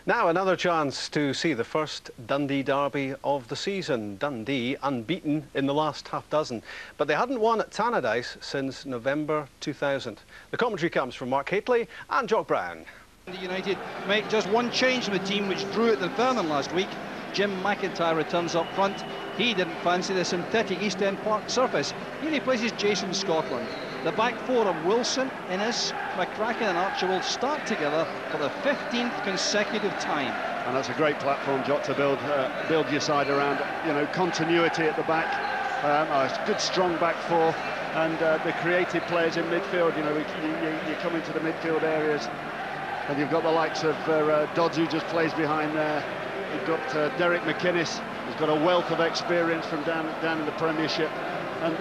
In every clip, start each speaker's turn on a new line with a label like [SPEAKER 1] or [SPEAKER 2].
[SPEAKER 1] Now another chance to see the first Dundee derby of the season. Dundee unbeaten in the last half dozen, but they hadn't won at Tannadice since November 2000. The commentary comes from Mark Hateley and Jock Brown.
[SPEAKER 2] United make just one change in the team which drew at Dunfermline last week. Jim McIntyre returns up front. He didn't fancy the synthetic East End Park surface. He replaces Jason Scotland. The back four of Wilson, Innes, McCracken and Archer will start together for the 15th consecutive time.
[SPEAKER 3] And that's a great platform, Jock, to build your side around. You know, continuity at the back, a good strong back four, and the creative players in midfield. You know, you come into the midfield areas, and you've got the likes of Dodds, who just plays behind there. You've got Derek McInnes, who's got a wealth of experience from down in the Premiership, and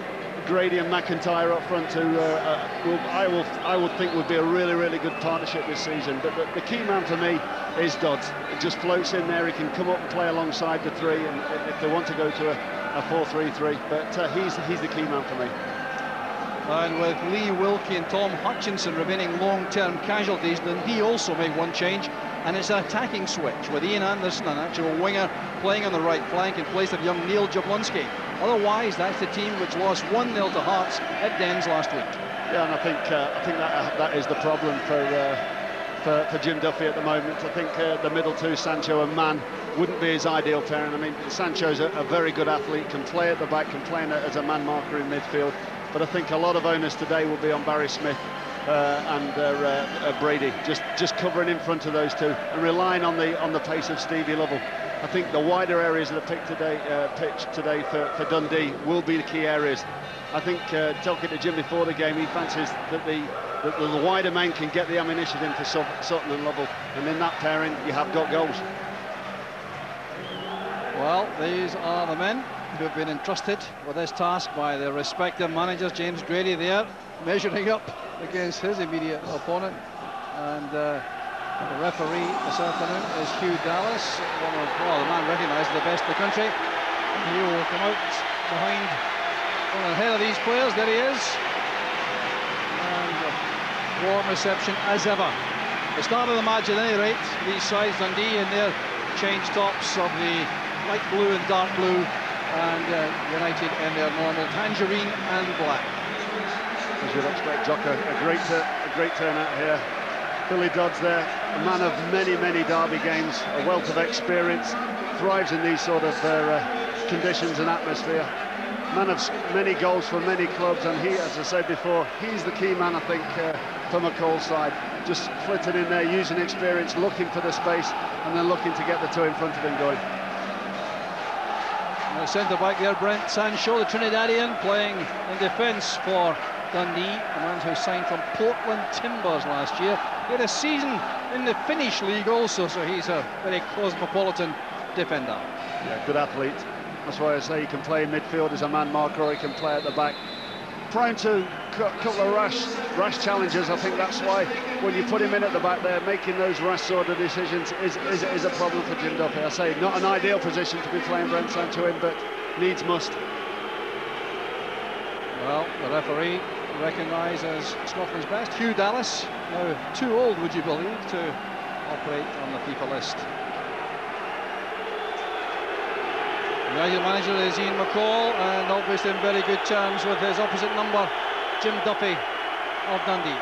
[SPEAKER 3] Grady and McIntyre up front, who I would think would be a really good partnership this season. But the key man for me is Dodds. It just floats in there. He can come up and play alongside the three, and if they want to go to a 4-3-3, but he's the key man for me.
[SPEAKER 2] And with Lee Wilkie and Tom Hutchinson remaining long-term casualties, then he also made one change, and it's an attacking switch with Ian Anderson, an actual winger, playing on the right flank in place of young Neil Jablonski. Otherwise, that's the team which lost 1-0 to Hearts at Dens last week. Yeah, and I think that is the problem for Jim Duffy at the moment. I think the middle two, Sancho and Mann, wouldn't be his ideal pairing. I mean, Sancho's a very good athlete, can play at the back, can play as a man marker in midfield. But I think a lot of onus today will be on Barry Smith and Brady, just covering in front of those two and relying on the pace of Stevie Lovell. I think the wider areas of the pitch today for Dundee will be the key areas. I think talking to Jim before the game, he fancies that the wider men can get the ammunition in for Sutton and Lovell, and in that pairing you have got goals. Well, these are the men who have been entrusted with this task by their respective managers. James Grady there, measuring up against his immediate opponent, and the referee this afternoon is Hugh Dallas, the man recognised as the best in the country. He will come out behind one ahead of these players. There he is, and warm reception as ever. The start of the match, at any rate, these sides, Dundee in their change tops of the light blue and dark blue, and United in their normal tangerine and black.
[SPEAKER 3] As you'd expect, Jock, a great turnout here. Billy Dodds there, a man of many derby games, a wealth of experience, thrives in these sort of conditions and atmosphere. Man of many goals for many clubs, and he, as I said before, he's the key man, I think, for McCall's side. Just flitting in there, using experience, looking for the space, and then looking to get the two in front of him going.
[SPEAKER 2] Centre-back there, Brent Sancho, the Trinidadian, playing in defence for Dundee, a man who signed from Portland Timbers last year. He had a season in the Finnish league also, so he's a very cosmopolitan defender.
[SPEAKER 3] Yeah, good athlete. That's why I say he can play in midfield as a man marker, or he can play at the back. Prone to a couple of rash challenges. I think that's why when you put him in at the back there, making those rash sort of decisions is a problem for Jim Duffy. I say not an ideal position to be playing Brent Sancho in, but needs must.
[SPEAKER 2] Well, the referee recognised as Scotland's best, Hugh Dallas, now too old, would you believe, to operate on the FIFA list. United manager is Ian McCall, and obviously in very good terms with his opposite number, Jim Duffy of Dundee.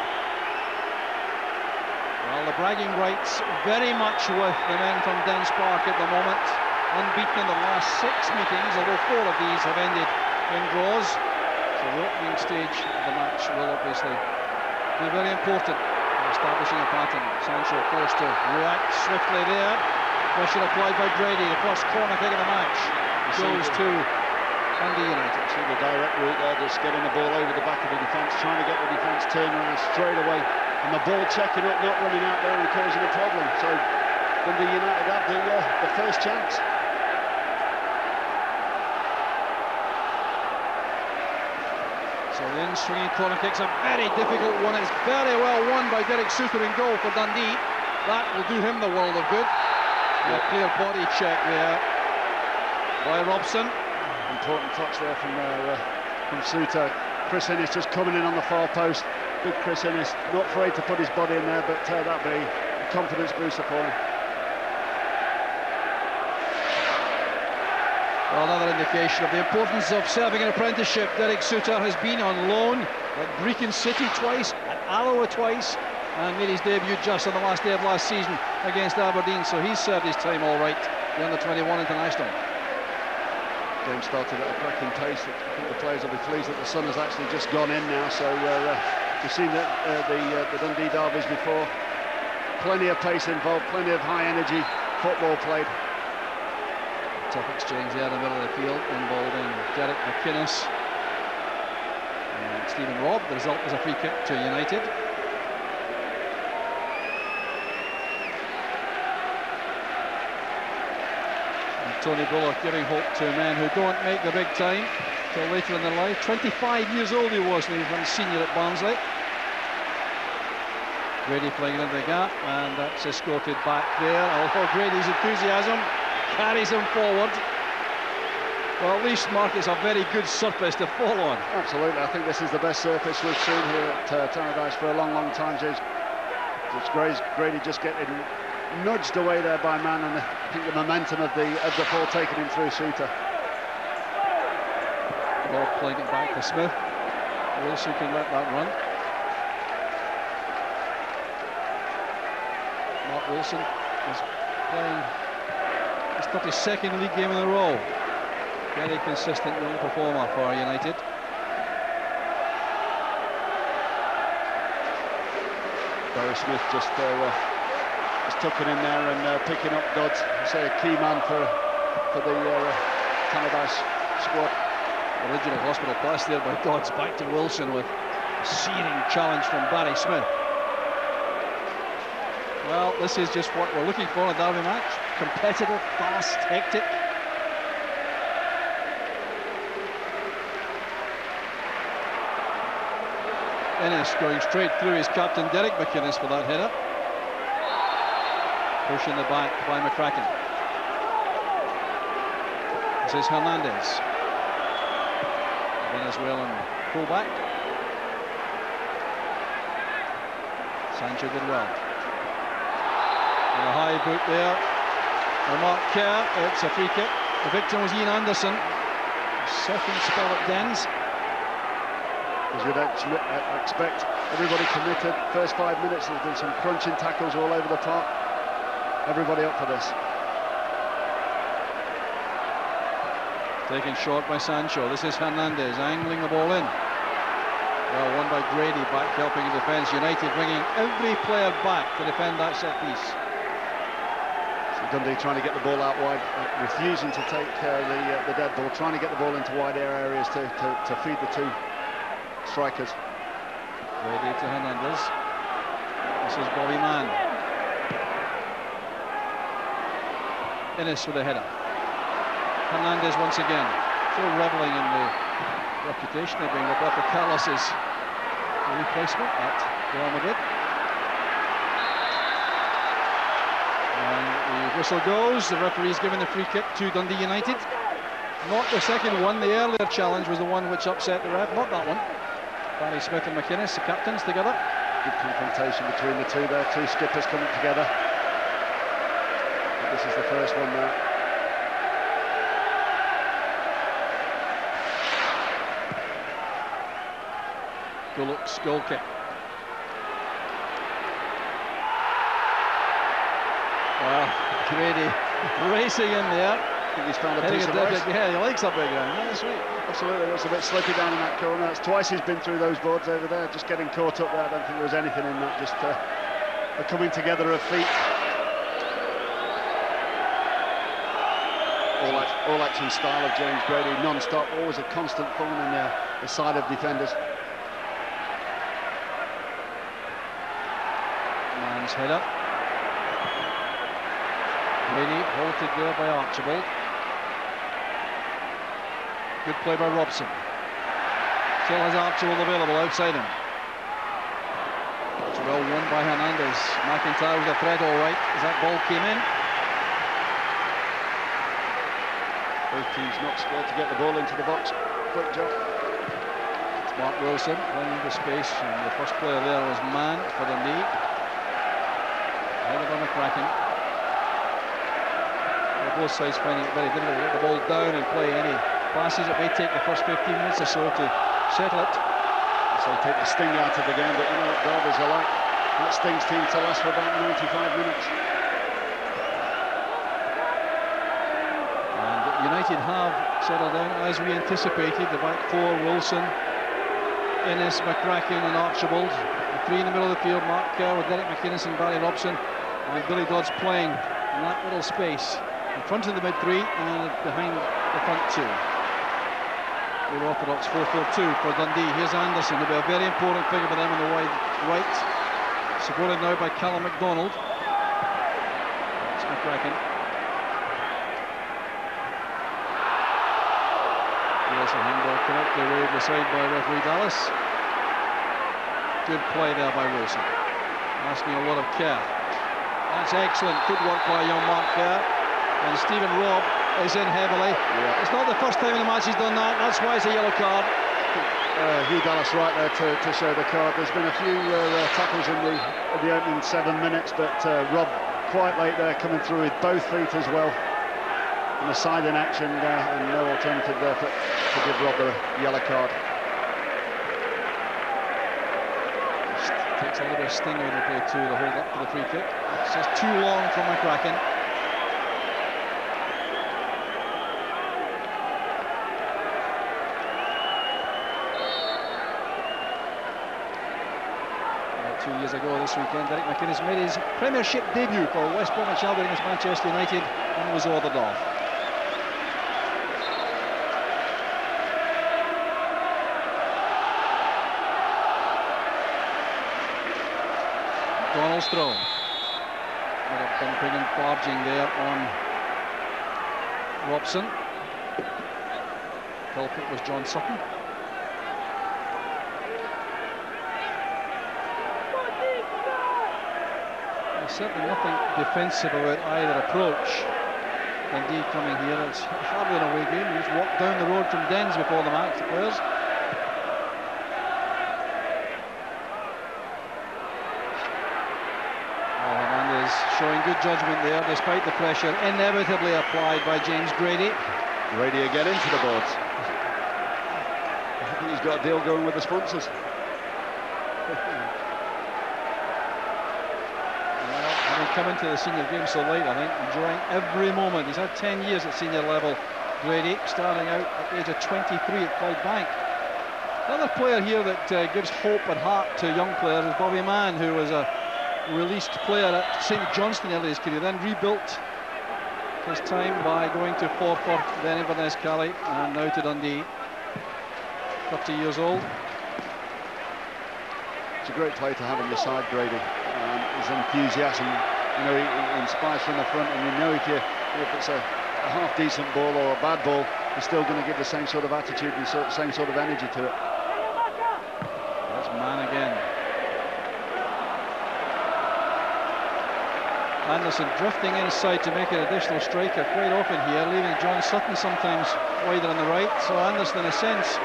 [SPEAKER 2] Well, the bragging rights very much with the men from Dens Park at the moment. Unbeaten in the last 6 meetings, although 4 of these have ended in draws. So the opening stage of the match will obviously be very important in establishing a pattern. Sancho forced to react swiftly there. Pressure applied by Grady, the first corner kick of the match goes to Dundee United.
[SPEAKER 3] See the direct route there, just getting the ball over the back of the defence, trying to get the defence turned around straight away, and the ball checking up, not running out there and causing a problem. So Dundee United have the first chance.
[SPEAKER 2] So the in-swinging corner kick's a very difficult one. It's very well won by Derek Suter in goal for Dundee. That will do him the world of good. A clear body check there by Robson.
[SPEAKER 3] Important touch there from Suter. Chris Innes just coming in on the far post. Big Chris Innes, not afraid to put his body in there, but that'd be a confidence booster for him.
[SPEAKER 2] indication of the importance of serving an apprenticeship. Derek Suter has been on loan at Brecon City twice, at Alloa twice, and made his debut just on the last day of last season against Aberdeen, so he's served his time all right, the under-21 international.
[SPEAKER 3] Game started at a cracking pace. I think the players will be pleased that the sun has actually just gone in now, so we've seen the Dundee derbies before. Plenty of pace involved, plenty of high energy football played.
[SPEAKER 2] Tough exchange there in the middle of the field involving Derek McInnes and Stephen Robb. The result was a free kick to United. And Tony Bullock giving hope to men who don't make the big time till later in their life. 25 years old he was when he went senior at Barnsley. Grady playing into the gap, and that's escorted back there. Although Grady's enthusiasm carries him forward. Well, at least, Mark, it's a very good surface to fall on.
[SPEAKER 3] Absolutely, I think this is the best surface we've seen here at Tannadice for a long, long time, James. It's Grady just getting nudged away there by man, and I think the momentum of the ball taking him through Suter.
[SPEAKER 2] Rob playing it back to Smith. Wilson can let that run. Mark Wilson is playing his 32nd league game in a row. Very consistent young performer for United.
[SPEAKER 3] Barry Smith just tucking in there and picking up Dodds. Say a key man for the Tannadice squad.
[SPEAKER 2] Original hospital pass there by Dodds back to Wilson with a searing challenge from Barry Smith. Well, this is just what we're looking for in a derby match. Competitive, fast, hectic. Ennis going straight through his captain Derek McInnes for that header. Pushing the back by McCracken. This is Hernandez. Venezuelan fullback. Sancho did well. And a high boot there. And Mark Kerr, it's a free kick. The victim was Ian Anderson. Second spell at Dens.
[SPEAKER 3] As you'd expect, everybody committed. First 5 minutes, there's been some crunching tackles all over the park. Everybody up for this.
[SPEAKER 2] Taken short by Sancho. This is Hernandez angling the ball in. Well, won by Grady, back helping in defence. United bringing every player back to defend that set piece.
[SPEAKER 3] Dundee trying to get the ball out wide, refusing to take the dead ball, trying to get the ball into wide areas to feed the two strikers.
[SPEAKER 2] Ready to Hernandez. This is Bobby Mann. Ennis with a header. Hernandez once again, still revelling in the reputation of being Roberto Carlos's replacement at Real Madrid. The whistle goes, the referee's given the free kick to Dundee United. Not the second one, the earlier challenge was the one which upset the ref, not that one. Barry Smith and McInnes, the captains, together.
[SPEAKER 3] Good confrontation between the two there, two skippers coming together. But this is the first one now.
[SPEAKER 2] Gullock's goal kick. Wow, Grady racing in there.
[SPEAKER 3] I think he's found a piece of ice.
[SPEAKER 2] Yeah, he likes that big ground. Yeah, that's right.
[SPEAKER 3] Absolutely, it was a bit slippy down in that corner. That's twice he's been through those boards over there, just getting caught up there. I don't think there was anything in that, just a coming together of feet. All action style of James Grady, non-stop, always a constant thorn in the side of defenders.
[SPEAKER 2] Man's header. Grady halted there by Archibald. Good play by Robson. Still has Archibald available outside him. It's well won by Hernandez. McIntyre with a thread all right as that ball came in.
[SPEAKER 3] Both teams not scared to get the ball into the box. Quick job.
[SPEAKER 2] It's Mark Wilson playing into space, and the first player there was Mann for Dundee. Headed by McCracken. Both sides finding it very difficult to get the ball down and play any passes. It may take the first 15 minutes or so to settle it.
[SPEAKER 3] So take the sting out of the game, but you know what derbies are like. That stings team to last for about 95 minutes.
[SPEAKER 2] And United have settled down as we anticipated. The back four: Wilson, Innes, McCracken and Archibald. The three in the middle of the field: Mark Kerr with Derek McInnes and Barry Robson, and Billy Dodds playing in that little space in front of the mid three and behind the front two. The orthodox 4-4-2 for Dundee. Here's Anderson, who'll be a very important figure for them on the wide right, supported now by Callum MacDonald. That's McCracken. Here's a handball correctly waved aside by referee Dallas. Good play there by Wilson, asking a lot of Kerr. That's excellent footwork by young Mark Kerr. And Stephen Robb is in heavily. Yeah. It's not the first time in the match he's done that. That's why it's a yellow card.
[SPEAKER 3] Hugh Dallas right there to show the card. There's been a few tackles in the opening 7 minutes, but Robb quite late there, coming through with both feet as well. And a side in action there, and no alternative there to give Robb a yellow card.
[SPEAKER 2] Takes a little bit of sting out of the play too, the hold up for the free kick. It's just too long for McCracken. About 2 years ago this weekend, Derek McInnes made his Premiership debut for West Bromwich Albion against Manchester United and was ordered off. Donald's throw. A bit of bumping and barging there on Robson. Culprit was John Sutton. There's certainly nothing defensive about either approach. Dundee coming here, it's hardly an away game. You just walk down the road from Dens before the match, the players. Showing good judgment there, despite the pressure inevitably applied by James Grady.
[SPEAKER 3] Grady again into the boards. I think he's got a deal going with the sponsors.
[SPEAKER 2] Well, having come into the senior game so late, I think, enjoying every moment. He's had 10 years at senior level, Grady, starting out at the age of 23 at Clydebank. Another player here that gives hope and heart to young players is Bobby Mann, who was a released player at St Johnstone early in his career, then rebuilt his time by going to Forfar, then Inverness Cali, and now to Dundee. 30 years old.
[SPEAKER 3] It's a great player to have on your side, Grady. His enthusiasm, you know, he inspires from the front, and you know if it's a half decent ball or a bad ball, he's still going to give the same sort of attitude and same sort of energy to it.
[SPEAKER 2] That's Mann again. Anderson drifting inside to make an additional striker quite often here, leaving John Sutton sometimes wider on the right. So Anderson, in a sense,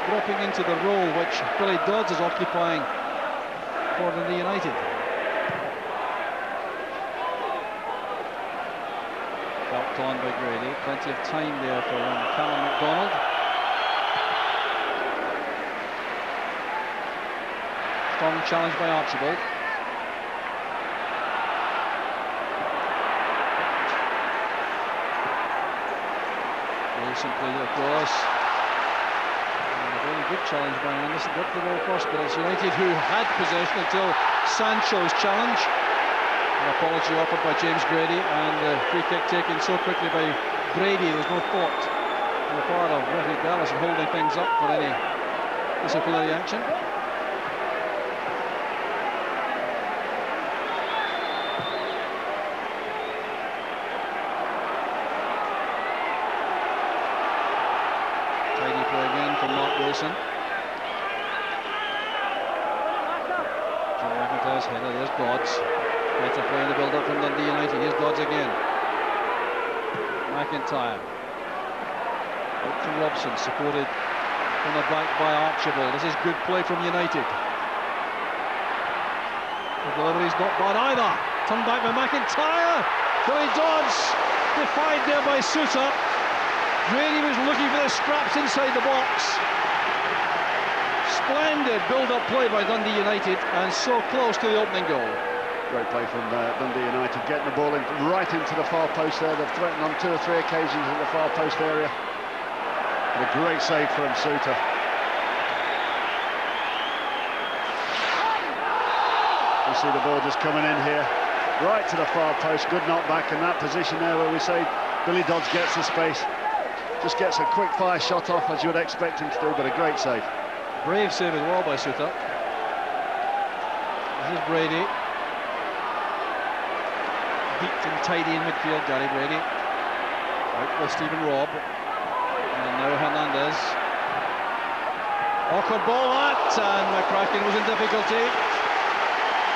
[SPEAKER 2] dropping into the role which Billy Dodds is occupying for Dundee United. Helped on by Grady. Plenty of time there for Callum MacDonald. Strong challenge by Archibald. Simply across. A very good challenge by Anderson. Got the ball first, but it's United who had possession until Sancho's challenge. An apology offered by James Grady, and the free kick taken so quickly by Brady. There's no thought on the part of referee Dallas in holding things up for any disciplinary action. Wilson. John McIntyre's header, there's Dodds. Better play in the build-up from Dundee United. Here's Dodds again. McIntyre. Out to Robson, supported from the back by Archibald. This is good play from United. The delivery's not bad either. Turned back by McIntyre. Billy Dodds defied there by Suter. Brady was looking for the scraps inside the box. Splendid build-up play by Dundee United, and so close to the opening goal.
[SPEAKER 3] Great play from Dundee United, getting the ball in, right into the far post there. They've threatened on 2 or 3 occasions in the far post area. And a great save from Suter. You see the ball just coming in here, right to the far post. Good knockback in that position there where we say Billy Dodds gets the space. Just gets a quick fire shot off as you would expect him to do, but a great save.
[SPEAKER 2] Brave save as well by Suter. This is Brady. Neat and tidy in midfield, Gary Brady. Out with Stephen Robb. And now Hernandez. Awkward ball that, and McCracken was in difficulty.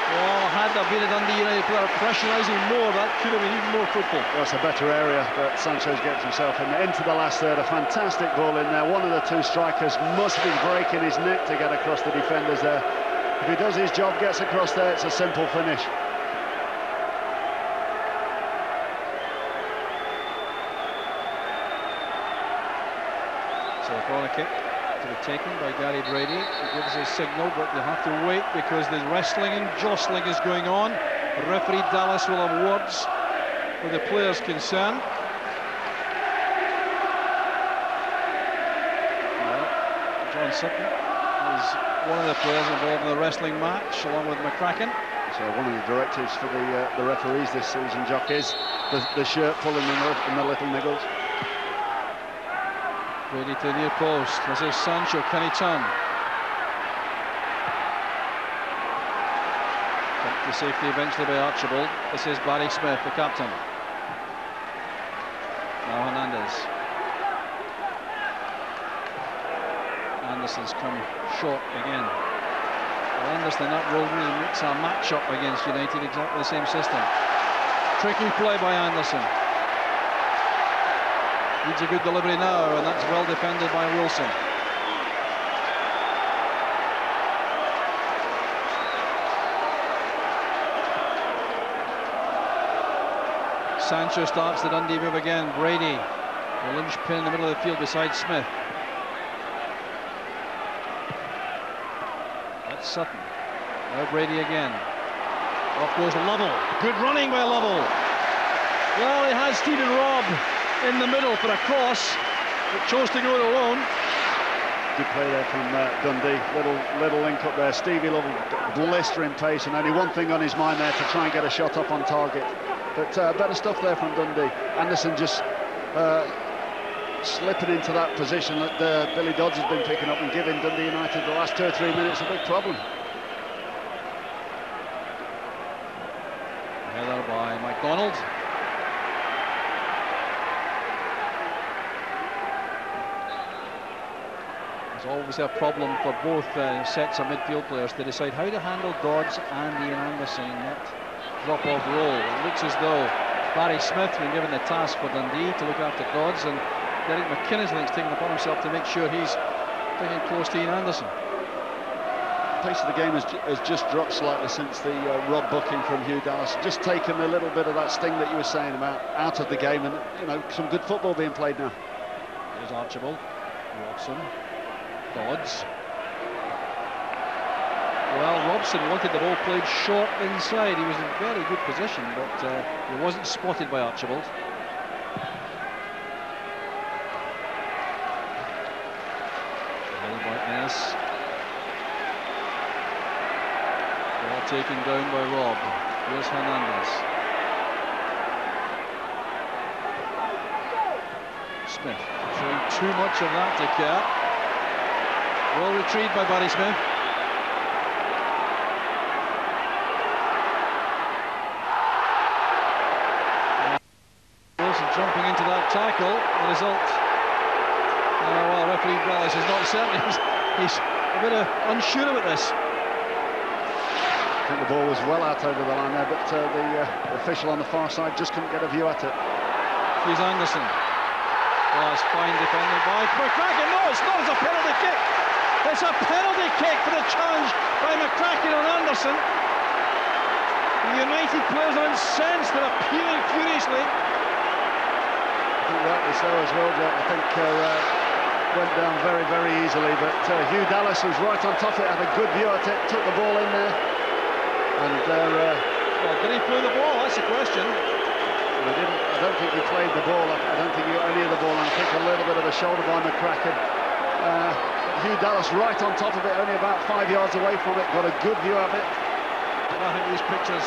[SPEAKER 2] Well, had there been a Dundee United player pressurising more, that could have been even more fruitful.
[SPEAKER 3] That's a better area, but Sanchez gets himself into the last third. A fantastic ball in there. One of the 2 strikers must be breaking his neck to get across the defenders there. If he does his job, gets across there, it's a simple finish.
[SPEAKER 2] So a corner kick to be taken by Gary Brady. He gives a signal, but they have to wait because there's wrestling and jostling is going on. Referee Dallas will have words with the players concerned. Well, John Sutton is one of the players involved in the wrestling match, along with McCracken.
[SPEAKER 3] So one of the directives for the referees this season, Jock, is the shirt pulling in the little niggles.
[SPEAKER 2] Brady to the near post. This is Sancho. Can he turn? Kept to safety eventually by Archibald. This is Barry Smith, the captain. Now Hernandez. Anderson's come short again. Well, Anderson, that role really makes a match-up against United, exactly the same system. Tricky play by Anderson. Needs a good delivery now, and that's well defended by Wilson. Sancho starts the Dundee move again. Brady, the linchpin in the middle of the field beside Smith. That's Sutton. Now Brady again. Off goes Lovell. Good running by Lovell. Well, he has Stephen Robb in the middle for a cross, but chose to go it alone.
[SPEAKER 3] Good play there from Dundee. Little link up there. Stevie Lovell, blistering pace, and only one thing on his mind there, to try and get a shot up on target. But better stuff there from Dundee. Anderson just slipping into that position that Billy Dodds has been picking up and giving Dundee United the last 2 or 3 minutes a big problem.
[SPEAKER 2] Header by MacDonald. There's always a problem for both sets of midfield players to decide how to handle Dodds and Ian Anderson in that drop-off role. It looks as though Barry Smith has been given the task for Dundee to look after Dodds, and Derek McInnes has taken it upon himself to make sure he's taking close to Ian Anderson.
[SPEAKER 3] The pace of the game has just dropped slightly since the Rob booking from Hugh Dallas. Just taken a little bit of that sting that you were saying about out of the game, and some good football being played now.
[SPEAKER 2] Here's Archibald, Robson, Dodds. Well, Robson wanted the ball played short inside. He was in very good position, but he wasn't spotted by Archibald. Yes. Ball taken down by Robb. Here's Hernandez. Smith showing too much of that to Kerr. Well retrieved by Barry Smith. Wilson jumping into that tackle. The result. Well, referee Wallace is not certain. He's a bit unsure about this.
[SPEAKER 3] I think the ball was well out over the line there, but the official on the far side just couldn't get a view at it.
[SPEAKER 2] Here's Anderson. Well, it's fine defended by McCracken. No, it's not. It's a penalty kick. It's a penalty kick for the challenge by McCracken on Anderson. The United players are incensed. They're appealing furiously.
[SPEAKER 3] think rightly so as well, Jack. I think went down very, very easily, but Hugh Dallas was right on top of it, had a good view at it, took the ball in there, and
[SPEAKER 2] well, did he play the ball? That's the question.
[SPEAKER 3] He didn't. I don't think he played the ball. I don't think he got any of the ball. I think a little bit of a shoulder by McCracken. Hugh Dallas right on top of it, only about 5 yards away from it, got a good view of it.
[SPEAKER 2] I think these pictures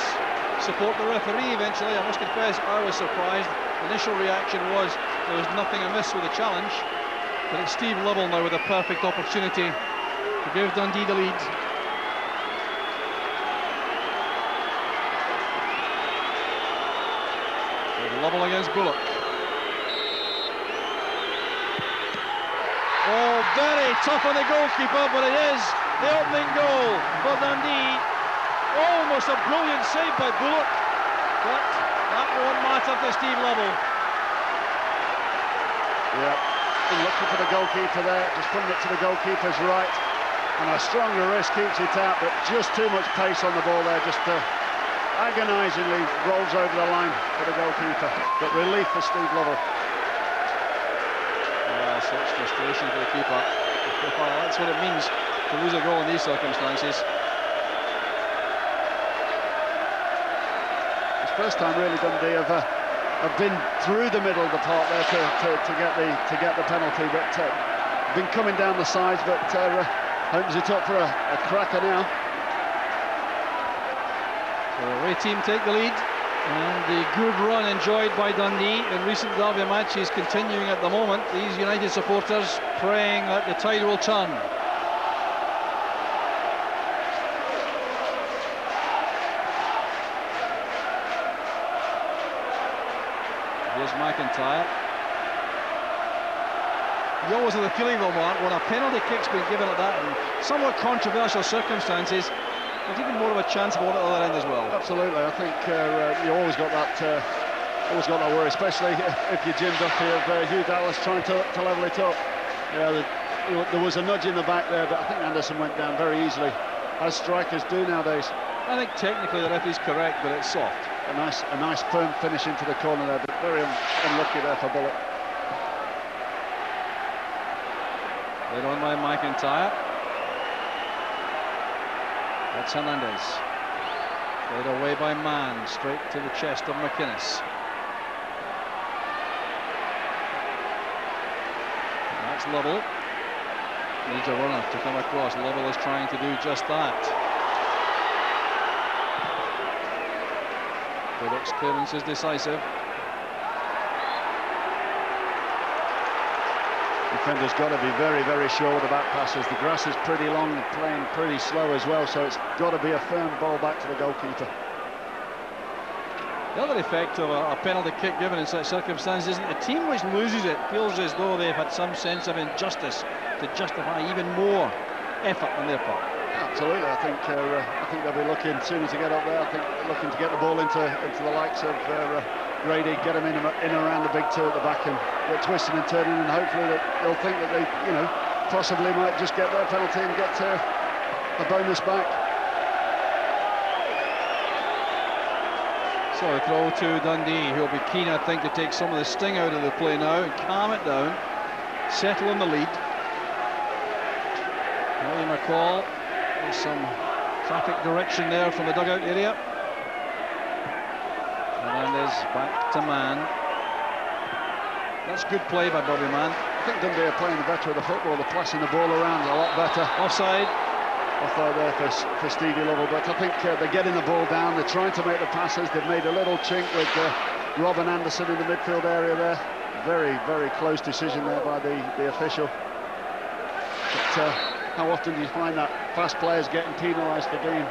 [SPEAKER 2] support the referee eventually. I must confess, I was surprised. The initial reaction was there was nothing amiss with the challenge, but it's Steve Lovell now with a perfect opportunity to give Dundee the lead. Lovell against Bullock. Oh, very tough on the goalkeeper, but it is the opening goal for Dundee. Almost a brilliant save by Bullock, but that won't matter to Steve Lovell.
[SPEAKER 3] Yeah, been looking for the goalkeeper there, just putting it to the goalkeeper's right, and a stronger wrist keeps it out, but just too much pace on the ball there, just agonisingly rolls over the line for the goalkeeper, but relief for Steve Lovell.
[SPEAKER 2] Well, such frustration for the keeper. Well, that's what it means to lose a goal in these circumstances.
[SPEAKER 3] It's the first time really Dundee have been through the middle of the park there to get the penalty, but been coming down the sides, but opens it up for a cracker now.
[SPEAKER 2] The away team take the lead, and the good run enjoyed by Dundee in recent derby matches continuing at the moment. These United supporters praying that the tide will turn. Here's McIntyre. You always have the feeling, though, Mark, when a penalty kick's been given at that in somewhat controversial circumstances, there's even more of a chance of one at the other end as well.
[SPEAKER 3] Absolutely, I think you always got that worry, especially if you're Jim Duffy of Hugh Dallas trying to level it up. Yeah, there was a nudge in the back there, but I think Anderson went down very easily, as strikers do nowadays.
[SPEAKER 2] I think technically the referee's correct, but it's soft.
[SPEAKER 3] A nice firm finish into the corner there, but very unlucky there for Bullock.
[SPEAKER 2] Led on by McIntyre. That's Hernandez. Played away by Mann, straight to the chest of McInnes. That's Lovell. Needs a runner to come across. Lovell is trying to do just that. Bullock's clearance is decisive.
[SPEAKER 3] Defender's got to be very, very sure with the back passes. The grass is pretty long and playing pretty slow as well, so it's got to be a firm ball back to the goalkeeper.
[SPEAKER 2] The other effect of a penalty kick given in such circumstances is that the team which loses it feels as though they've had some sense of injustice to justify even more effort on their part.
[SPEAKER 3] Absolutely, I think they'll be looking sooner to get up there. I think looking to get the ball into the likes of Grady, get them in around the big two at the back and get twisting and turning, and hopefully they'll think that they, possibly might just get their penalty and get a bonus back.
[SPEAKER 2] So a throw to Dundee, who'll be keen, I think, to take some of the sting out of the play now and calm it down, settle on the lead. Willie McCall, there's some traffic direction there from the dugout area. Hernandez back to Mann. That's good play by Bobby Mann.
[SPEAKER 3] I think Dundee are playing the better of the football. They're passing the ball around a lot better.
[SPEAKER 2] Offside
[SPEAKER 3] there for Stevie Lovell, but I think they're getting the ball down. They're trying to make the passes. They've made a little chink with Robin Anderson in the midfield area there. Very, very close decision there by the official. But how often do you find that fast players getting penalised for being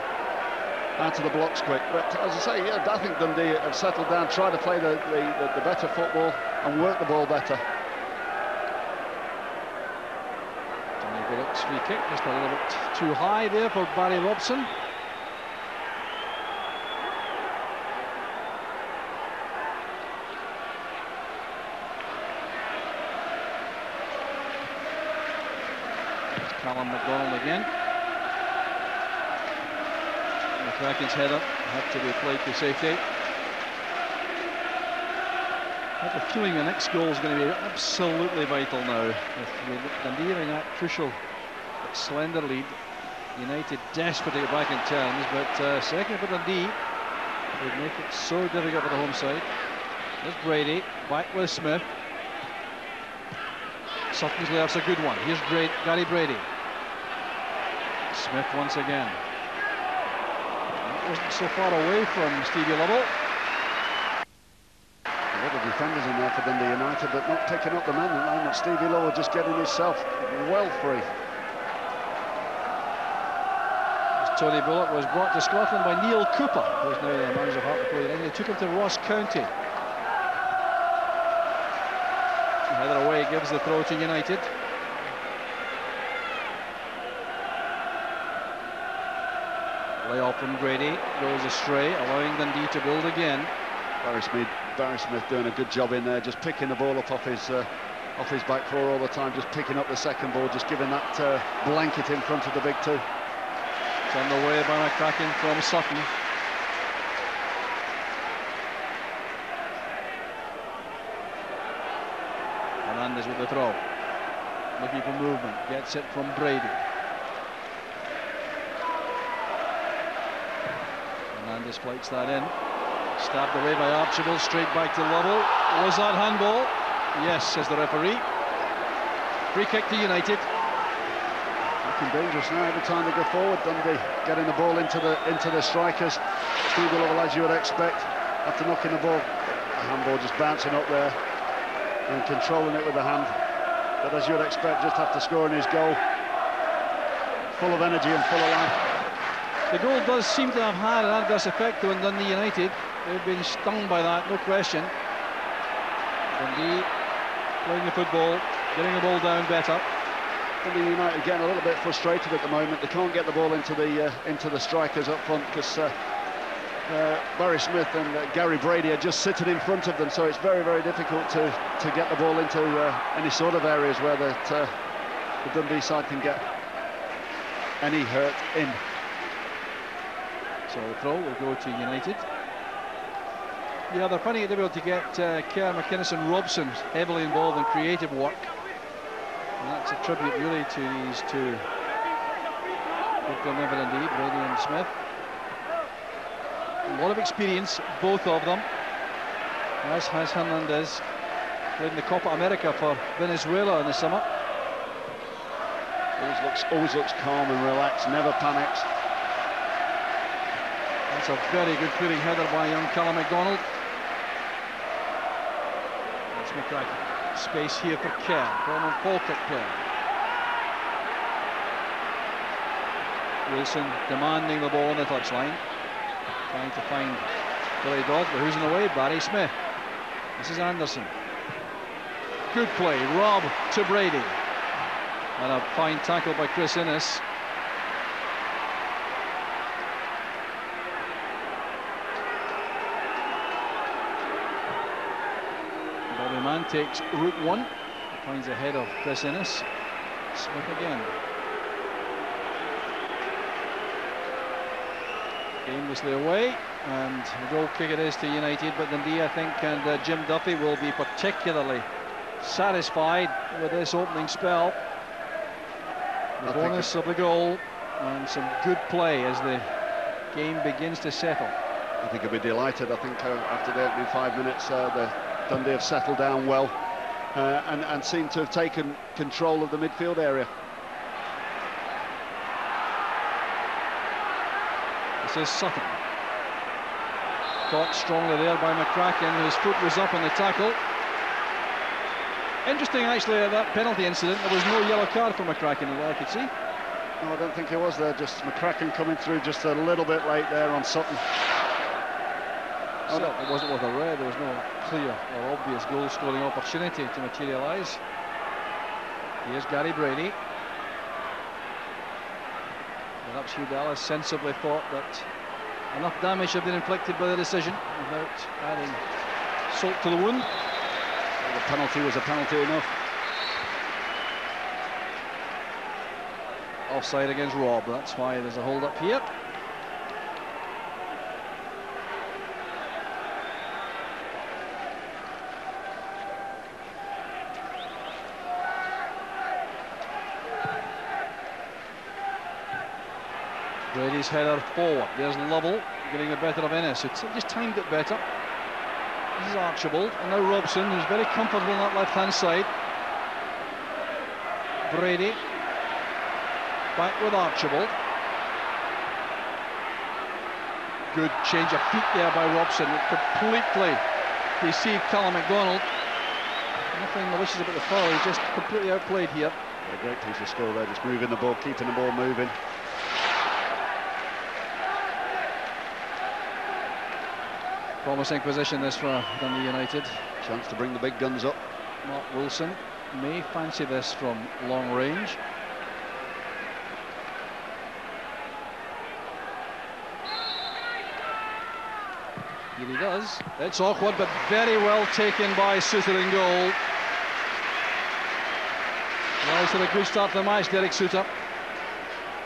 [SPEAKER 3] out of the blocks quick? But as I say, yeah, I think Dundee have settled down, tried to play the better football and work the ball better.
[SPEAKER 2] Johnny Bullock's free kick, just a little bit too high there for Barry Robson. Callum McDonald again. McCracken's header had to be played to safety. I have a feeling the next goal is going to be absolutely vital now. With Dundee in that crucial but slender lead, United desperate to get back in terms, but second for Dundee would make it so difficult for the home side. There's Brady, back with Smith. Sutton's left's a good one. Here's Gary Brady. Smith once again. That wasn't so far away from Stevie Lovell.
[SPEAKER 3] A lot of defenders in there for Dundee United, but not picking up the man at the moment. Stevie Lovell just getting himself well free.
[SPEAKER 2] Tony Bullock was brought to Scotland by Neil Cooper, who's now the manager of Hartlepool United. They took him to Ross County. Heather away gives the throw to United. Layoff from Grady goes astray, allowing Dundee to build again.
[SPEAKER 3] Barry Smith doing a good job in there, just picking the ball up off his back four all the time, just picking up the second ball, just giving that blanket in front of the big two.
[SPEAKER 2] It's on the way by McCracken from Sutton. Hernandez with the throw. Looking for movement. Gets it from Brady. Hernandez flights that in. Stabbed away by Archibald. Straight back to Lovell. Was that handball? Yes, says the referee. Free kick to United.
[SPEAKER 3] Looking dangerous now every time they go forward. Dundee getting the ball into the strikers. Stevie Lovell, as you would expect, after knocking the ball, a handball just bouncing up there and controlling it with the hand. But as you would expect, just after scoring his goal, full of energy and full of life.
[SPEAKER 2] The goal does seem to have had an adverse effect on Dundee United. They've been stung by that, no question. Dundee playing the football, getting the ball down better.
[SPEAKER 3] Dundee United getting a little bit frustrated at the moment. They can't get the ball into the strikers up front because Barry Smith and Gary Brady are just sitting in front of them, so it's very, very difficult to get the ball into any sort of areas where the Dundee side can get any hurt in.
[SPEAKER 2] So the throw will go to United. Yeah, they're finding it difficult to get Kerr, McInnes and Robson heavily involved in creative work. And that's a tribute really to these two. Dundee, Brady and Smith. A lot of experience, both of them. As has Hernandez, played in the Copa America for Venezuela in the summer.
[SPEAKER 3] Always looks calm and relaxed, never panics.
[SPEAKER 2] That's a very good feeling header by young Callum MacDonald. That's McCracken. Space here for Kerr, former Falkirk player. Wilson demanding the ball on the touchline. Trying to find Billy Dodd, but who's in the way? Barry Smith. This is Anderson. Good play, Rob to Brady. And a fine tackle by Chris Innes. Bobby Mann takes route one. Finds the head of Chris Innes. Smith again. Aimlessly away, and a goal kick it is to United, but Dundee, I think, and Jim Duffy will be particularly satisfied with this opening spell. The bonus of the goal and some good play as the game begins to settle.
[SPEAKER 3] I think he'll be delighted. I think after the opening 5 minutes, the Dundee have settled down well and seem to have taken control of the midfield area.
[SPEAKER 2] This is Sutton. Caught strongly there by McCracken, whose foot was up on the tackle. Interesting, actually, at that penalty incident, there was no yellow card for McCracken, as I could see.
[SPEAKER 3] No, I don't think it was there. Just McCracken coming through just a little bit late there on Sutton.
[SPEAKER 2] So it wasn't worth a red. There was no clear or obvious goal-scoring opportunity to materialise. Here's Gary Brady. Perhaps Hugh Dallas sensibly thought that enough damage had been inflicted by the decision without adding salt to the wound.
[SPEAKER 3] Well, the penalty was a penalty enough.
[SPEAKER 2] Offside against Rob, that's why there's a hold up here. Brady's header forward. There's Lovell getting the better of Ennis, who just timed it better. This is Archibald, and now Robson, who's very comfortable on that left-hand side. Brady back with Archibald. Good change of feet there by Robson. It completely deceived Callum MacDonald. Nothing malicious about the foul, he's just completely outplayed here.
[SPEAKER 3] A great piece of skill there, just moving the ball, keeping the ball moving.
[SPEAKER 2] Promising position this for Dundee United.
[SPEAKER 3] Chance to bring the big guns up.
[SPEAKER 2] Mark Wilson may fancy this from long range. Here he does. It's awkward, but very well taken by Suter in goal. Well, he's had a good start to the match, Derek Suter.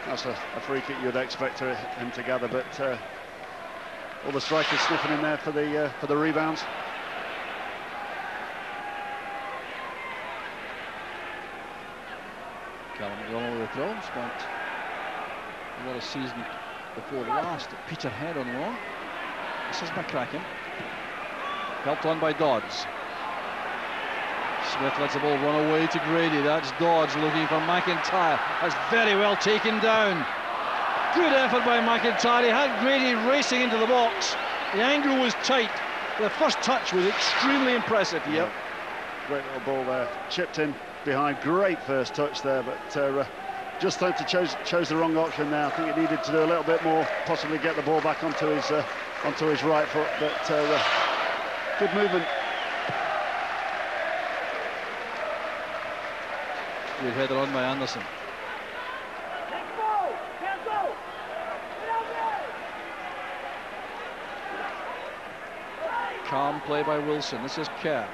[SPEAKER 3] That's a free kick you'd expect him to gather, but all the strikers sniffing in there for the rebounds.
[SPEAKER 2] Callum MacDonald with the throw. Spent a lot of season before last at Peterhead on loan. This is McCracken. Helped on by Dodds. Smith lets the ball run away to Grady. That's Dodds looking for McIntyre. That's very well taken down. Good effort by McIntyre. He had Grady racing into the box. The angle was tight. The first touch was extremely impressive here.
[SPEAKER 3] Yeah. Great little ball there. Chipped in behind. Great first touch there, but just had to chose the wrong option there. I think he needed to do a little bit more, possibly get the ball back onto his right foot, but good movement.
[SPEAKER 2] Good header on by Anderson. Calm play by Wilson. This is Kerr.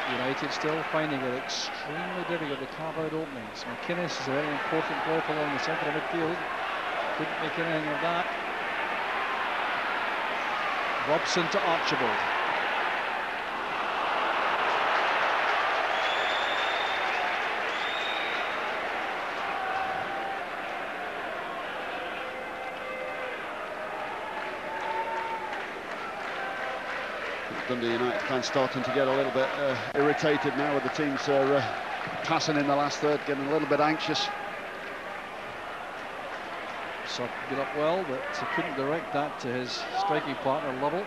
[SPEAKER 2] United still finding it extremely difficult to carve out openings. McInnes is a very important player along the centre of midfield. Couldn't make anything of that. Robson to Archibald.
[SPEAKER 3] Dundee United fans starting to get a little bit irritated now with the teams passing in the last third, getting a little bit anxious.
[SPEAKER 2] Sutton got up well, but he couldn't direct that to his striking partner Lovell.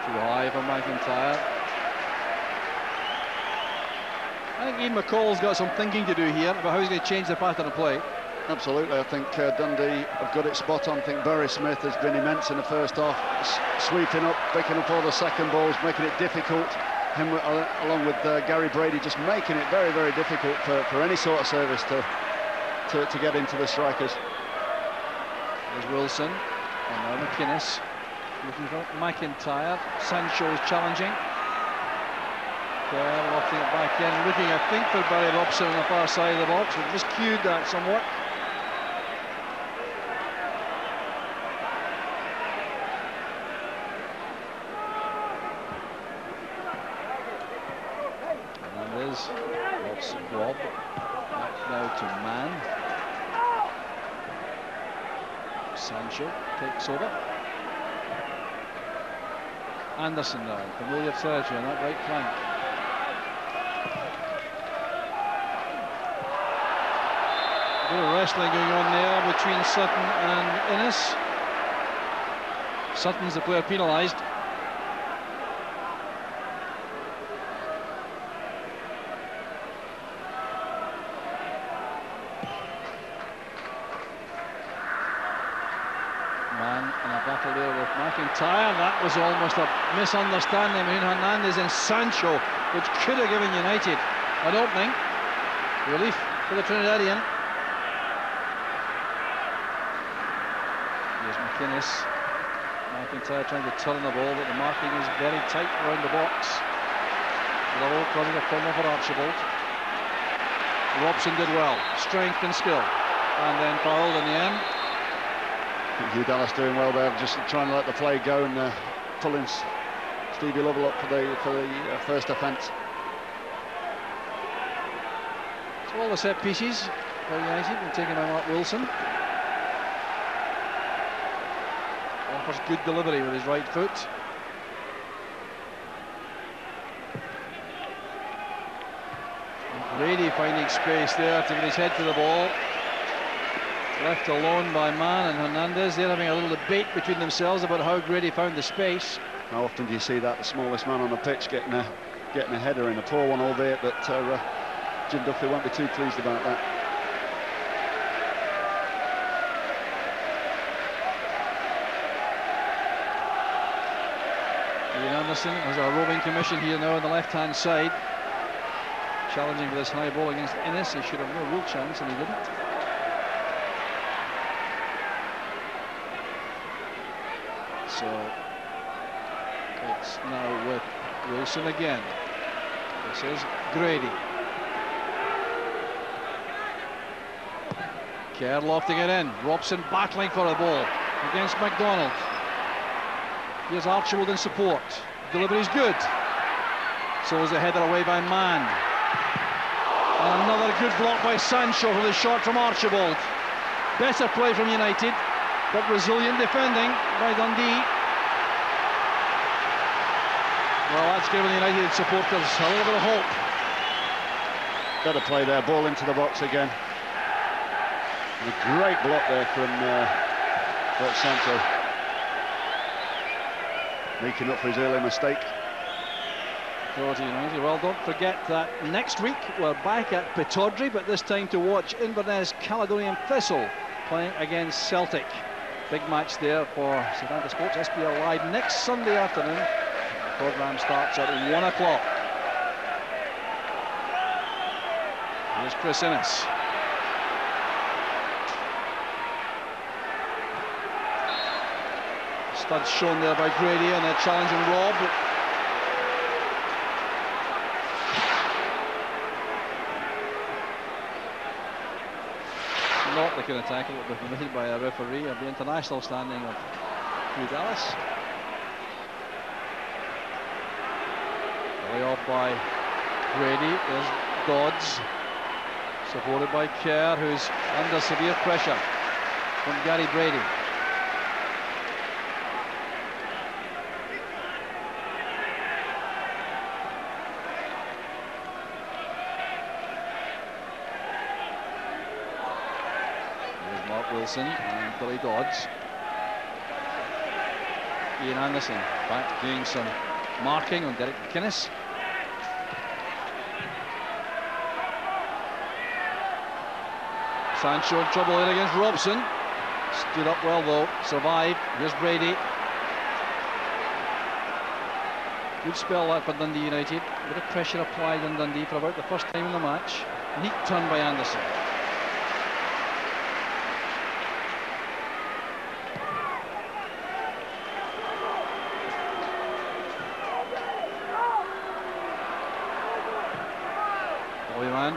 [SPEAKER 2] Too high for McIntyre. I think Ian McCall's got some thinking to do here about how he's going to change the pattern of play.
[SPEAKER 3] Absolutely, I think Dundee have got it spot on. I think Barry Smith has been immense in the first half, sweeping up, picking up all the second balls, making it difficult. Him along with Gary Brady, just making it very, very difficult for any sort of service to get into the strikers.
[SPEAKER 2] There's Wilson, and now McInnes looking for McIntyre. Sancho's challenging. Lofting it back in, looking, I think, for Barry Robson on the far side of the box. We've just cued that somewhat. Rob back now to Mann. Sancho takes over. Anderson now, familiar territory on that right flank. A bit of wrestling going on there between Sutton and Innes. Sutton's the player penalised. Battle there with McIntyre. That was almost a misunderstanding between Hernandez and Sancho, which could have given United an opening. Relief for the Trinidadian. Here's McInnes. McIntyre trying to turn the ball, but the marking is very tight around the box. Lovell causing a problem for Archibald. Robson did well, strength and skill, and then fouled in the end.
[SPEAKER 3] Hugh Dallas doing well there, just trying to let the play go and pulling Stevie Lovell up for the first offence.
[SPEAKER 2] So all the set pieces for United been taken by Mark Wilson. Offers good delivery with his right foot. Brady finding space there to get his head to the ball. Left alone by Mann and Hernandez. They're having a little debate between themselves about how Grady found the space.
[SPEAKER 3] How often do you see that, the smallest man on the pitch getting a header in? A poor one, albeit, but Jim Duffy won't be too pleased about that.
[SPEAKER 2] Ian Anderson has a roving commission here now on the left-hand side, challenging for this high ball against Innes. He should have no real chance, and he didn't. So it's now with Wilson again. This is Grady. Kerr lofting it in. Robson battling for a ball against McDonald. Here's Archibald in support. Delivery's good. So is the header away by Mann. And another good block by Sancho for the shot from Archibald. Better play from United, but resilient defending by Dundee. Well, that's given the United supporters a little bit of hope.
[SPEAKER 3] Better play there, ball into the box again. And a great block there from Sancho. Making up for his earlier mistake.
[SPEAKER 2] United. Well, don't forget that next week we're back at Pittodrie, but this time to watch Inverness Caledonian Thistle playing against Celtic. Big match there for Savannah Sports SPL Live next Sunday afternoon. The programme starts at 1 o'clock. Here's Chris Innes. Studs shown there by Grady and a challenge on Rob. Not the kind of tackle that would be made by a referee of the international standing of Hugh Dallas. Way off by Grady. There's Dodds, supported by Kerr, who's under severe pressure from Gary Brady. Wilson and Billy Dodds. Ian Anderson back doing some marking on Derek McInnes. Sancho in trouble here against Robson. Stood up well though, survived. Here's Brady. Good spell that for Dundee United. A bit of pressure applied on Dundee for about the first time in the match. Neat turn by Anderson.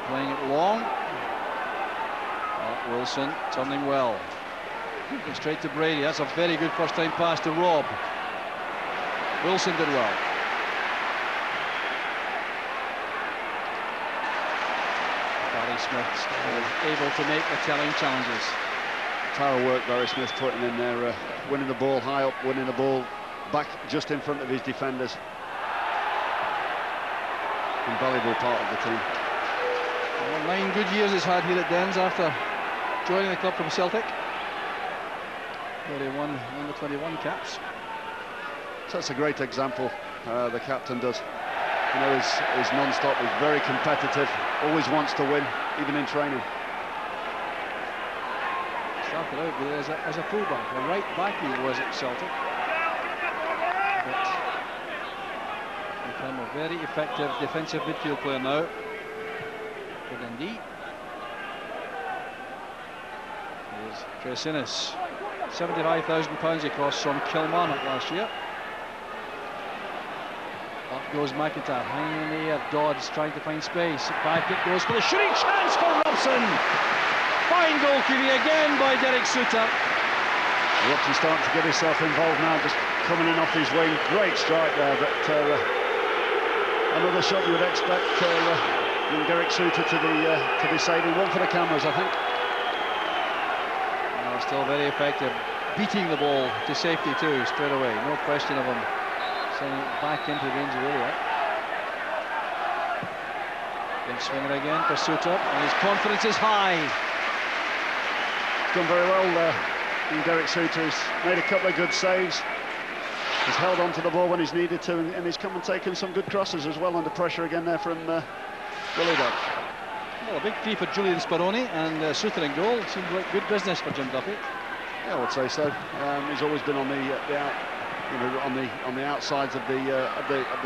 [SPEAKER 2] Playing it long. Wilson turning well. Straight to Brady. That's a very good first time pass to Rob. Wilson did well. Barry Smith able to make the telling challenges.
[SPEAKER 3] Tower work Barry Smith putting in there, winning the ball high up, winning the ball back just in front of his defenders. Invaluable part of the team.
[SPEAKER 2] Well, 9 good years he's had here at Dens after joining the club from Celtic, where he won under 21 caps.
[SPEAKER 3] So that's a great example, the captain does. You know, he's non-stop, he's very competitive, always wants to win, even in training.
[SPEAKER 2] Started out as a fullback, a right back he was at Celtic. But become a very effective defensive midfield player now. For Dundee. Here's Chris Innes. £75,000 he cost from Kilmarnock last year. Up goes McIntyre, hanging in the air. Dodds trying to find space. Back it goes for the shooting chance for Robson. Fine goalkeeping again by Derek Suter.
[SPEAKER 3] Robson starting to get himself involved now, just coming in off his wing. Great strike there, but another shot you would expect young Derek Suter to be saving. One for the cameras, I think.
[SPEAKER 2] Still very effective, beating the ball to safety too, straight away. No question of him sending it back into the range of area. Then swing it again for Suter, and his confidence is high.
[SPEAKER 3] He's done very well there. Derek Suter has made a couple of good saves. He's held on to the ball when he's needed to, and he's come and taken some good crosses as well under pressure again there from Willydale.
[SPEAKER 2] Well, a big fee for Julian Speroni, and Suter in goal. Seems like good business for Jim Duffy.
[SPEAKER 3] Yeah, I would say so. He's always been on the outsides of the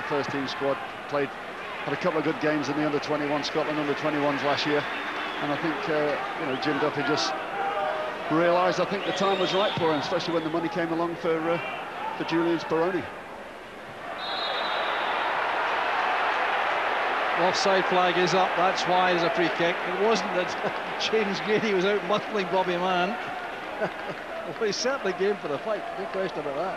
[SPEAKER 3] first team squad. Had a couple of good games in the under-21 Scotland under-21s last year, and I think Jim Duffy just realised I think the time was right for him, especially when the money came along for Julian Speroni.
[SPEAKER 2] Offside flag is up. That's why there's a free kick. It wasn't that James Grady was out muffling Bobby Mann. Well, he's certainly game for the fight. No question about that.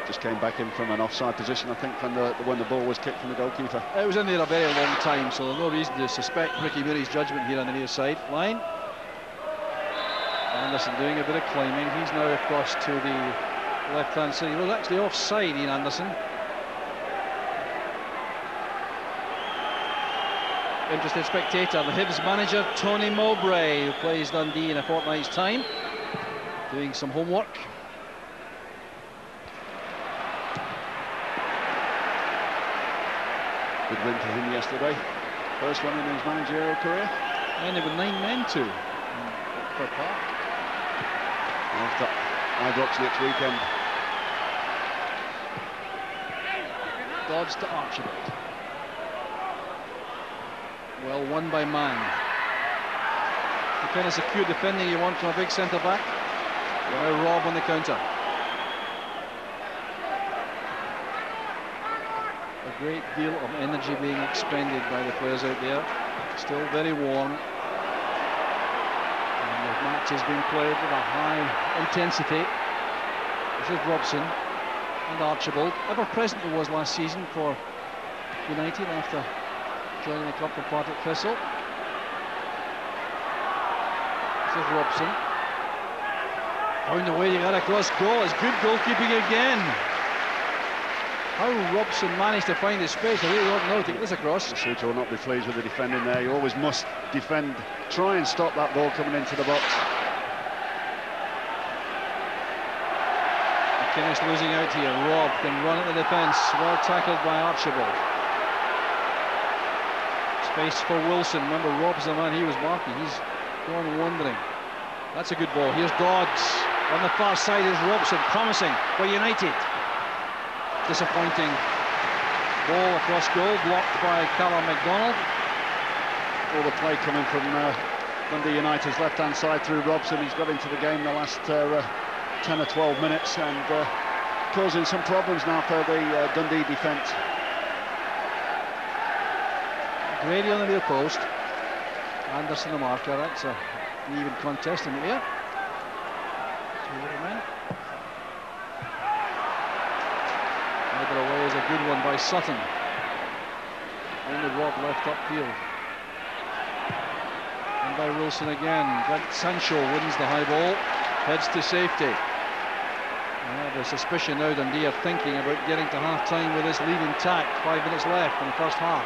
[SPEAKER 3] Just came back in from an offside position, I think, when the ball was kicked from the goalkeeper.
[SPEAKER 2] It was in there a very long time, so there's no reason to suspect Ricky Murray's judgment here on the near side line. Anderson doing a bit of climbing. He's now across to the left-hand side. He was actually offside, Ian Anderson. Interested spectator, the Hibs manager Tony Mowbray, who plays Dundee in a fortnight's time, doing some homework.
[SPEAKER 3] Good win for him yesterday. First one in his managerial career.
[SPEAKER 2] And there were 9 men too per park.
[SPEAKER 3] After Ibrox next weekend.
[SPEAKER 2] Dodds to Archibald. Well won by Mann. The kind of secure defending you want from a big centre-back. Now Robb on the counter. A great deal of energy being expended by the players out there. Still very warm. And the match is being played with a high intensity. This is Robson and Archibald. Ever present it was last season for United after joining the club for Partick Thistle. This is Robson. Found a way to get across goal. It's good goalkeeping again. How Robson managed to find his space, I really don't know, to get this across.
[SPEAKER 3] Suter will not be pleased with the defending there. You always must defend, try and stop that ball coming into the box.
[SPEAKER 2] McInnes losing out here. Robb can run at the defence. Well tackled by Archibald. Space for Wilson. Remember, Robb's the man he was marking. He's gone wandering. That's a good ball. Here's Dodds. On the far side is Robson, promising for United. Disappointing ball across goal, blocked by Callum MacDonald.
[SPEAKER 3] All the play coming from Dundee United's left-hand side through Robson. He's got into the game the last 10 or 12 minutes and causing some problems now for the Dundee defence.
[SPEAKER 2] Grady on the near post. Anderson the marker. That's an even contest in the air. 2 little men. Header away is a good one by Sutton. Only Robb left upfield. And by Wilson again. Grant Sancho wins the high ball. Heads to safety. I have a suspicion now Dundee are thinking about getting to half-time with this lead intact. 5 minutes left in the first half.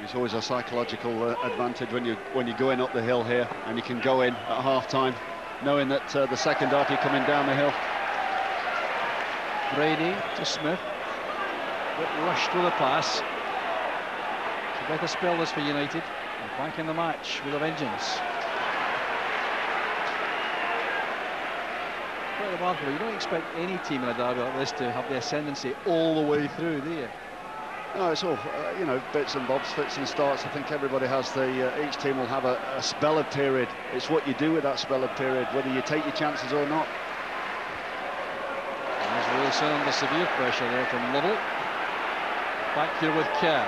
[SPEAKER 3] It's always a psychological advantage when you're going up the hill here, and you can go in at half-time knowing that the second half you're coming down the hill.
[SPEAKER 2] Brady to Smith. Bit rushed with a pass. So better spell this for United. And back in the match with a vengeance. Quite remarkable. You don't expect any team in a derby like this to have the ascendancy all the way through, do you?
[SPEAKER 3] No, it's all, bits and bobs, fits and starts. I think everybody has each team will have a spell of period. It's what you do with that spell of period, whether you take your chances or not.
[SPEAKER 2] There's Wilson under severe pressure there from Lovell. Back here with Kerr.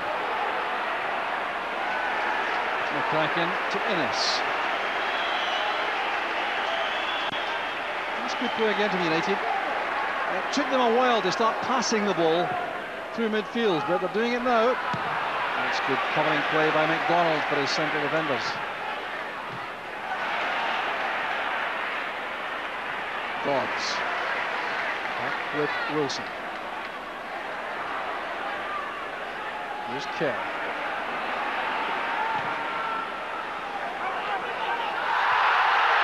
[SPEAKER 2] McCracken to Innes. That's good play again from United. It took them a while to start passing the ball through midfield, but they're doing it now. That's good covering play by McDonald for his central defenders. Dodds. Back with Wilson. Here's Kerr.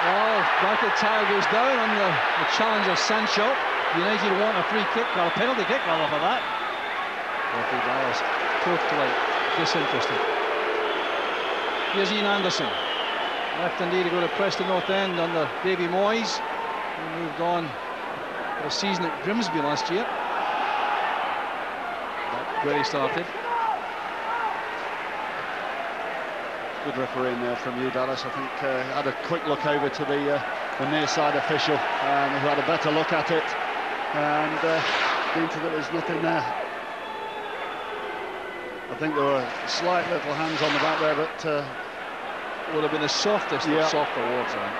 [SPEAKER 2] Well, McIntyre goes down on the challenge of Sancho. United want a free kick, or a penalty kick rather, for that. Referee Dallas totally disinterested. Here's Ian Anderson. Left Dundee to go to Preston North End under Davy Moyes. He moved on for a season at Grimsby last year. That's where he started.
[SPEAKER 3] Good refereeing there from you, Dallas. I think had a quick look over to the near side official, who had a better look at it, and into that there's nothing there. I think there were slight little hands on the back there, but
[SPEAKER 2] would have been the softest of soft awards, I think.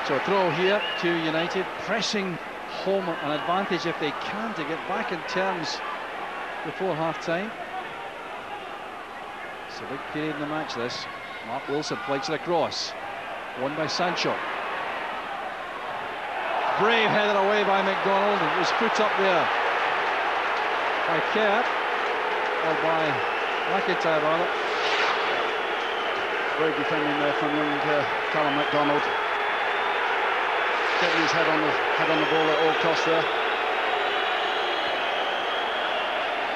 [SPEAKER 2] So a throw here to United, pressing home an advantage if they can to get back in terms before half-time. It's a big period in the match, this. Mark Wilson flights it across. Won by Sancho. Brave headed away by McDonald. It was put up there by Kerr, or by McIntyre rather.
[SPEAKER 3] Great defending there from young Callum McDonald. Getting his head on the ball at all costs there.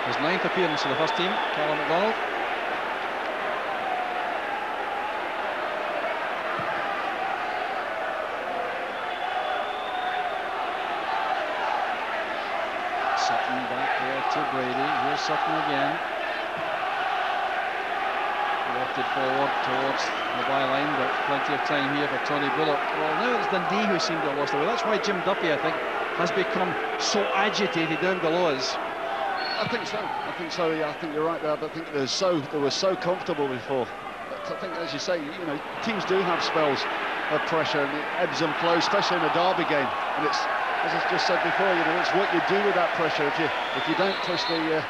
[SPEAKER 2] His 9th appearance in the first team, Callum McDonald. Sutton back there to Brady. Here's Sutton again. Lofted forward towards the byline, but plenty of time here for Tony Bullock. Well, now it's Dundee who seem to have lost the way. That's why Jim Duffy, I think, has become so agitated down below us.
[SPEAKER 3] I think so. Yeah, I think you're right there. I think they were so comfortable before. But I think, as you say, you know, teams do have spells of pressure, and it ebbs and flows, especially in a derby game. And it's, as I just said before, you know, it's what you do with that pressure. If you don't push the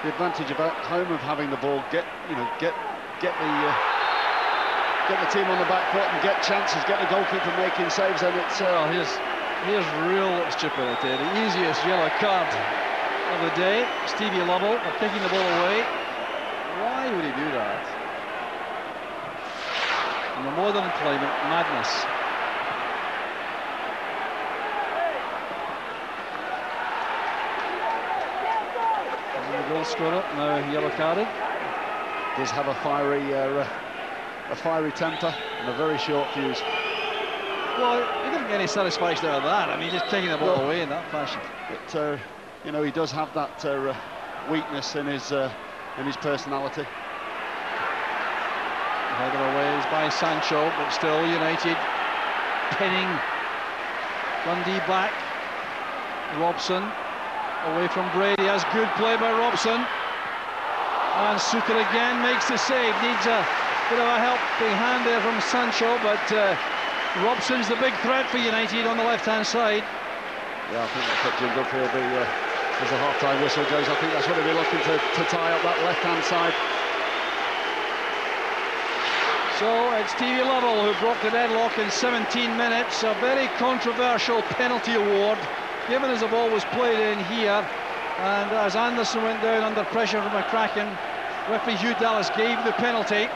[SPEAKER 3] advantage about home of having the ball, get the team on the back foot and get chances, get the goalkeeper making saves, and it's
[SPEAKER 2] well, here's real stupidity. The easiest yellow card of the day. Stevie Lovell kicking the ball away. Why would he do that? In the modern climate, madness. And the goal scorer now yellow carded.
[SPEAKER 3] Does have a fiery temper and a very short fuse.
[SPEAKER 2] Well, he didn't get any satisfaction out of that. I mean, just kicking the ball away in that fashion.
[SPEAKER 3] But you know, he does have that weakness in his personality.
[SPEAKER 2] Headed away is by Sancho, but still United pinning Dundee back. Robson away from Brady, has good play by Robson. And Suter again makes the save, needs a bit of a helping hand there from Sancho, but Robson's the big threat for United on the left-hand side.
[SPEAKER 3] Yeah, I think that's what Jim Duffy will be, as the half-time whistle goes. I think that's what he'll be looking to tie up that left-hand side.
[SPEAKER 2] So it's Stevie Lovell who broke the deadlock in 17 minutes. A very controversial penalty award, given as the ball was played in here. And as Anderson went down under pressure from McCracken, referee Hugh Dallas gave the penalty,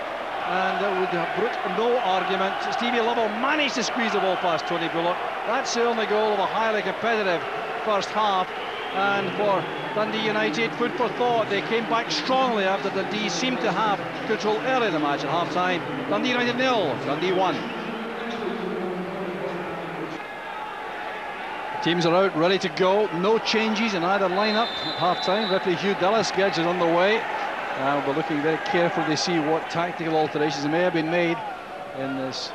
[SPEAKER 2] and it would have brooked no argument. Stevie Lovell managed to squeeze the ball past Tony Bullock. That's the only goal of a highly competitive first half. And for Dundee United, food for thought. They came back strongly after Dundee seemed to have control early in the match at half-time. Dundee United 0, Dundee 1. Teams are out, ready to go. No changes in either lineup at half-time. Referee Hugh Dallas gets it underway. We'll be looking very carefully to see what tactical alterations may have been made in this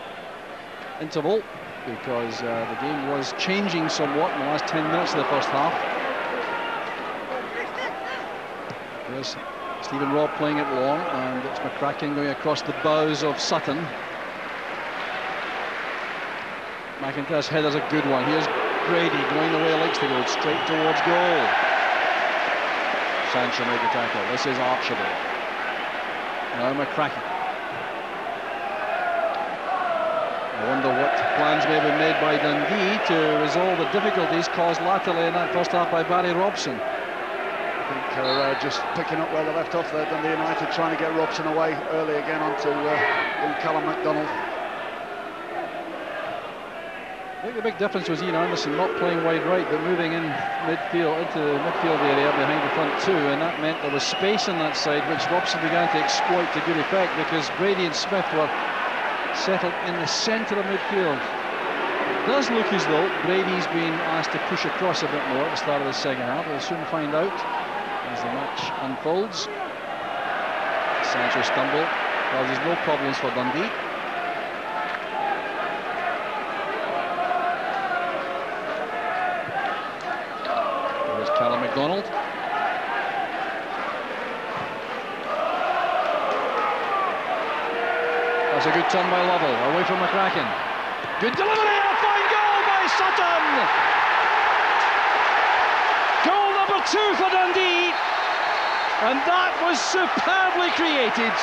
[SPEAKER 2] interval. because the game was changing somewhat in the last 10 minutes of the first half. There's Stephen Robb playing it long, and it's McCracken going across the bows of Sutton. McIntyre's header's a good one. Here's Grady going the way he likes to go, straight towards goal. Sancho made the tackle. This is Archibald. Now McCracken. I wonder what plans may have been made by Dundee to resolve the difficulties caused latterly in that first half by Barry Robson.
[SPEAKER 3] I think they're just picking up where they left off there, Dundee United, trying to get Robson away early again onto Callum MacDonald.
[SPEAKER 2] I think the big difference was Ian Anderson not playing wide right, but moving in midfield, into the midfield area behind the front two, and that meant there was space on that side, which Robson began to exploit to good effect, because Brady and Smith were settled in the centre of midfield. It does look as though Brady's been asked to push across a bit more at the start of the second half. We'll soon find out as the match unfolds. Sancho stumble causes no problems for Dundee. There's Callum MacDonald. That's a good turn by Lovell, away from McCracken. Good delivery, a fine goal by Sutton! Goal number 2 for Dundee, and that was superbly created.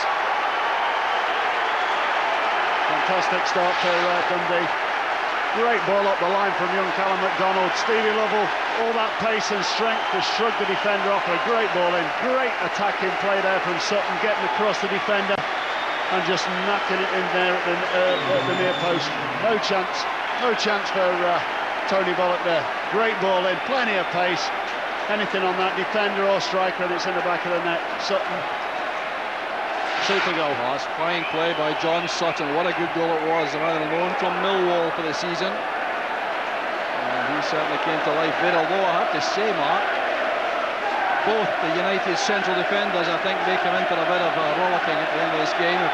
[SPEAKER 3] Fantastic start for Dundee. Great ball up the line from young Callum MacDonald. Stevie Lovell, all that pace and strength to shrug the defender off. A great ball in. Great attacking play there from Sutton, getting across the defender and just knocking it in there at the near post. No chance for Tony Bullock there. Great ball in, plenty of pace. Anything on that defender or striker, and it's in the back of the net. Sutton, super goal.
[SPEAKER 2] Oh, that's fine play by John Sutton. What a good goal it was. The man on loan from Millwall for the season. And he certainly came to life there, although I have to say, Mark, both the United central defenders, I think they come in for a bit of rollicking at the end of this game if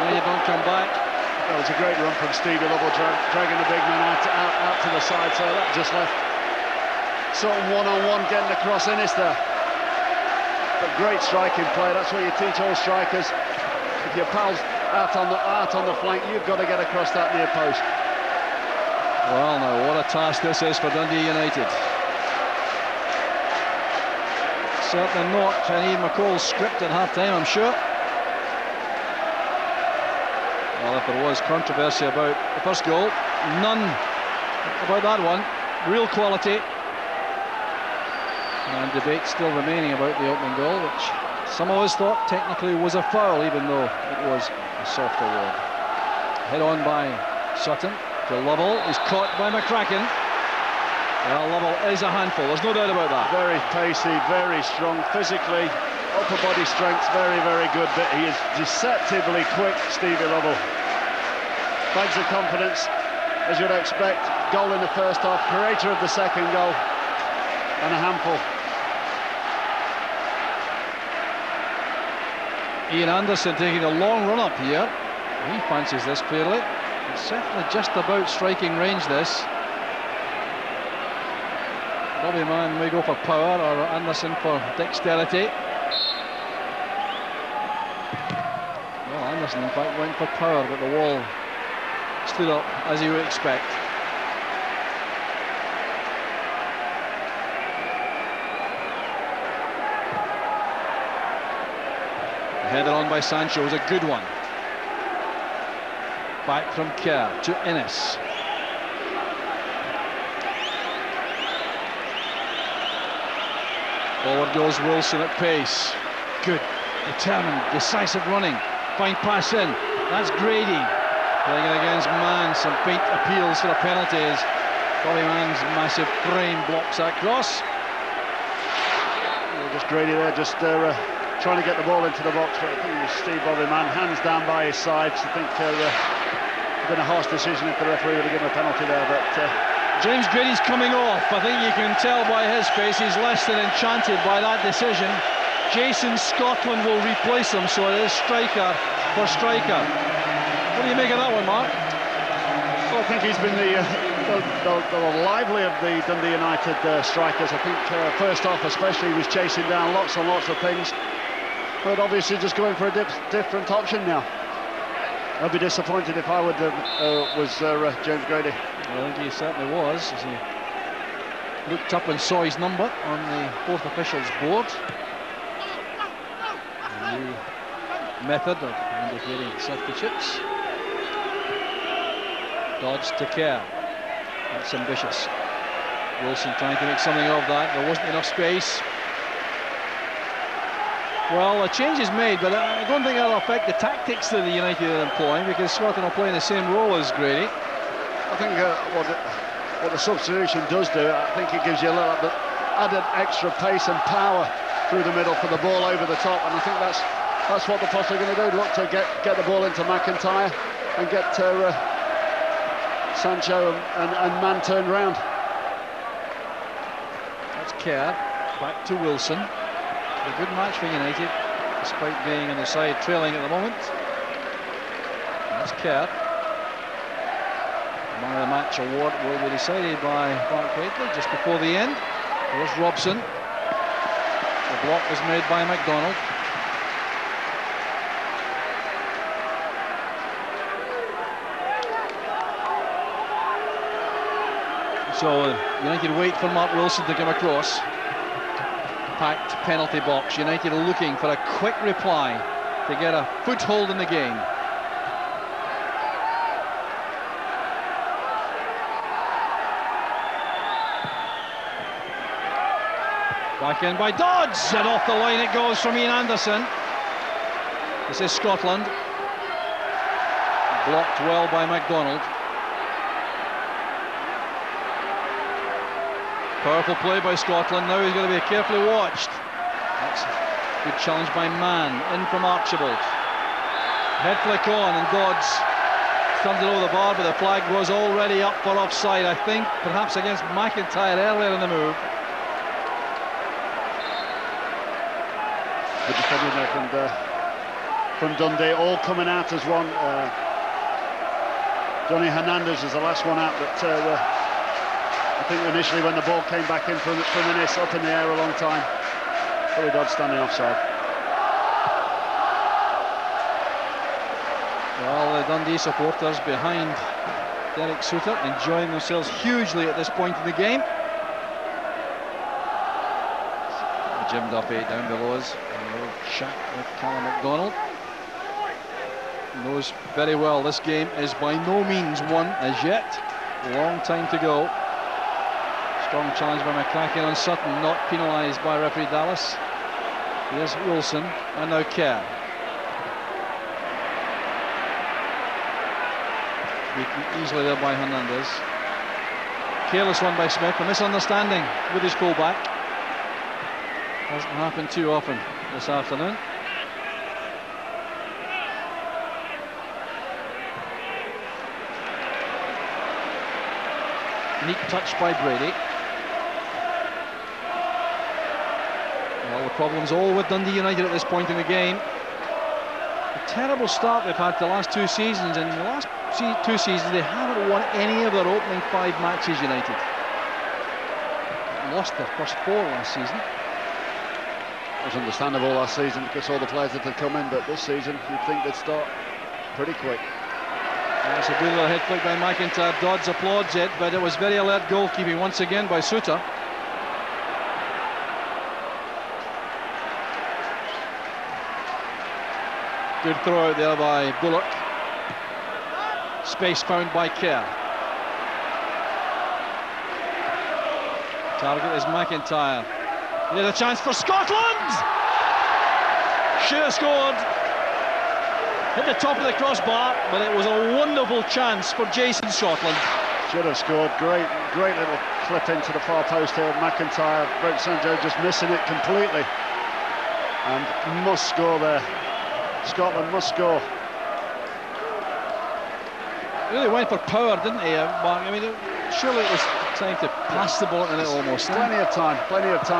[SPEAKER 2] United don't come back.
[SPEAKER 3] That was a great run from Stevie Lovell, dragging the big man out to the side, so that just left Sutton one-on-one, getting across Innister. But great striking play, that's what you teach all strikers. If your pal's out on the flank, you've got to get across that near post.
[SPEAKER 2] Well, now, what a task this is for Dundee United. Certainly not Ian McCall's script at half-time, I'm sure. Well, if there was controversy about the first goal, none about that one. Real quality. And debate still remaining about the opening goal, which some of us thought technically was a foul, even though it was a soft award. Head on by Sutton to Lovell. He's caught by McCracken. Well, Lovell is a handful, there's no doubt about that.
[SPEAKER 3] Very pacey, very strong, physically, upper body strength, very, very good, but he is deceptively quick, Stevie Lovell. Bags of confidence, as you'd expect. Goal in the first half, creator of the second goal, and a handful.
[SPEAKER 2] Ian Anderson taking a long run up here. He fancies this clearly. It's certainly just about striking range, this. Bobby Mann may go for power, or Anderson for dexterity. Well, Anderson in fact went for power, but the wall stood up as you would expect. The header on by Sancho was a good one. Back from Kerr to Innes. Forward goes Wilson at pace. Good, determined, decisive running. Fine pass in. That's Grady. Playing it against Mann. Some faint appeals for a penalty as Bobby Mann's massive frame blocks that cross.
[SPEAKER 3] Just Grady there, just trying to get the ball into the box, but I think it was Steve Bobby Mann, hands down by his side. So I think it would have been a harsh decision if the referee would have given a penalty there, but
[SPEAKER 2] James Grady's coming off. I think you can tell by his face he's less than enchanted by that decision. Jason Scotland will replace him, so it is striker for striker. What do you make of that one, Mark?
[SPEAKER 3] Well, think he's been the lively of the Dundee United strikers. I think first half especially, he was chasing down lots and lots of things, but obviously just going for a different option now. I'd be disappointed if I was James Grady.
[SPEAKER 2] Well, I think he certainly was, as he looked up and saw his number on the fourth official's board. A new method of indicating substitutes. Dodds to Kerr. That's ambitious. Wilson trying to make something of that. There wasn't enough space. Well, a change is made, but I don't think that'll affect the tactics that the United are employing, because Scotland are playing the same role as Grady.
[SPEAKER 3] I think what the substitution does do, I think it gives you a little bit added extra pace and power through the middle for the ball over the top, and I think that's what the Pots are going to do. Look to get the ball into McIntyre and get Sancho and Man turned round.
[SPEAKER 2] That's Kerr, back to Wilson. A good match for United, despite being on the side trailing at the moment. That's Kerr. Man of the match award will be decided by Mark Waitley just before the end. There's Robson. The block was made by MacDonald. So United wait for Mark Wilson to come across. Packed penalty box. United are looking for a quick reply to get a foothold in the game. Back in by Dodds, and off the line it goes from Ian Anderson. This is Scotland. Blocked well by MacDonald. Powerful play by Scotland. Now he's going to be carefully watched. That's a good challenge by Mann. In from Archibald. Head flick on, and Dodds turns it over the bar, but the flag was already up for offside, I think, perhaps against McIntyre earlier in the move.
[SPEAKER 3] Good defending there from Dundee, all coming out as one. Johnny Hernandez is the last one out, but I think initially when the ball came back in from Innes, up in the air a long time. Billy Dodds standing offside.
[SPEAKER 2] Well, the Dundee supporters behind Derek Suter enjoying themselves hugely at this point in the game. Jim Duffy down below us, and a little chat with Callum MacDonald. He knows very well this game is by no means won as yet. A long time to go. Strong challenge by McCracken on Sutton, not penalised by referee Dallas. Here's Wilson, and now Kerr. Beaten easily there by Hernandez. Careless one by Smith, a misunderstanding with his fullback. Hasn't happened too often this afternoon. Neat touch by Brady. Well, the problem's all with Dundee United at this point in the game. A terrible start they've had the last two seasons, and in the last two seasons they haven't won any of their opening 5 matches, United. Lost their first 4 last season.
[SPEAKER 3] It was understandable last season because all the players that had come in, but this season you'd think they'd start pretty quick.
[SPEAKER 2] That's a good little head flick by McIntyre. Dodds applauds it, but it was very alert goalkeeping once again by Suter. Good throw out there by Bullock. Space found by Kerr. Target is McIntyre. Here's a chance for Scotland! Should have scored. Hit the top of the crossbar, but it was a wonderful chance for Jason Scotland.
[SPEAKER 3] Should have scored. Great little clip into the far post here. McIntyre, Brent Sancho just missing it completely. And must score there. Scotland must score.
[SPEAKER 2] Really went for power, didn't he, Mark? I mean, surely it was time to pass the ball in it almost.
[SPEAKER 3] Plenty of time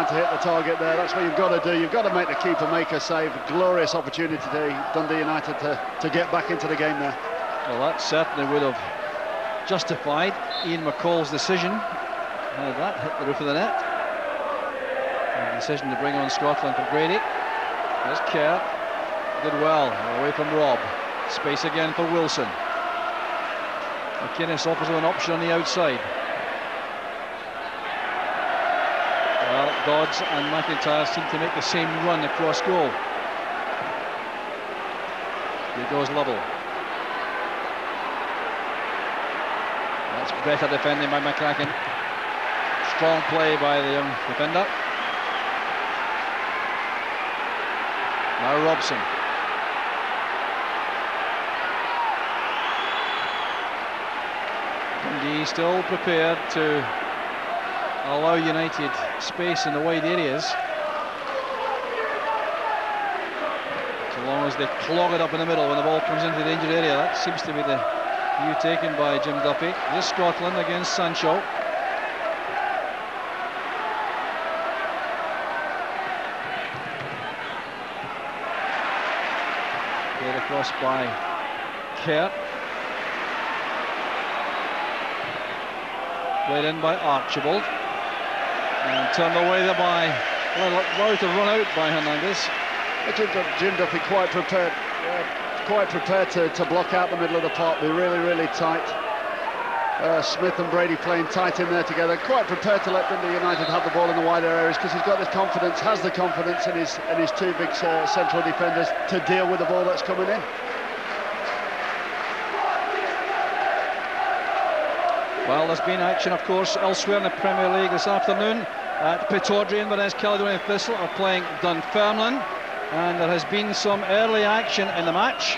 [SPEAKER 3] to hit the target there. That's what you've got to do. You've got to make the keeper make a save. A glorious opportunity today, Dundee United to get back into the game there.
[SPEAKER 2] Well, that certainly would have justified Ian McCall's decision. How did that hit the roof of the net? And the decision to bring on Scotland for Brady. There's Kerr. Did well, away from Robb. Space again for Wilson. McInnes offers him an option on the outside. Well, Dodds and McIntyre seem to make the same run across goal. Here goes Lovell. That's better defending by McCracken. Strong play by the young defender. Now Robson. Dundee still prepared to allow United space in the wide areas, so long as they clog it up in the middle when the ball comes into the danger area. That seems to be the view taken by Jim Duffy. Here's Scotland against Sancho. Played across by Kerr. Played in by Archibald. And turned away there by, allowed to run out by Hernandez.
[SPEAKER 3] Jim Duffy quite prepared to block out the middle of the park, be really, really tight. Smith and Brady playing tight in there together, quite prepared to let Dundee United have the ball in the wider areas, because he's got this confidence, has the confidence in his two big central defenders to deal with the ball that's coming in.
[SPEAKER 2] Well, there's been action, of course, elsewhere in the Premier League this afternoon. At Pittodrie, Inverness, Caledonian Thistle are playing Dunfermline, and there has been some early action in the match.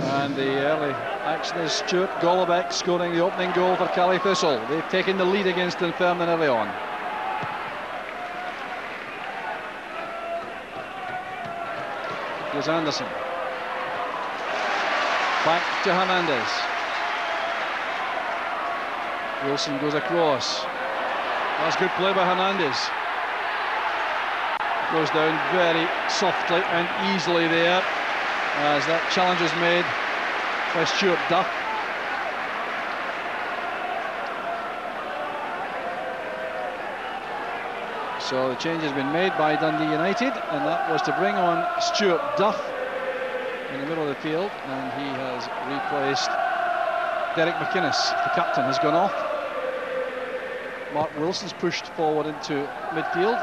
[SPEAKER 2] And the early action is Stuart Golobeck scoring the opening goal for Cali Thistle. They've taken the lead against Dunfermline early on. Here's Anderson. Back to Hernandez. Wilson goes across. That's good play by Hernandez. Goes down very softly and easily there, as that challenge is made by Stuart Duff. So the change has been made by Dundee United, and that was to bring on Stuart Duff in the middle of the field, and he has replaced Derek McInnes. The captain has gone off. Mark Wilson's pushed forward into midfield.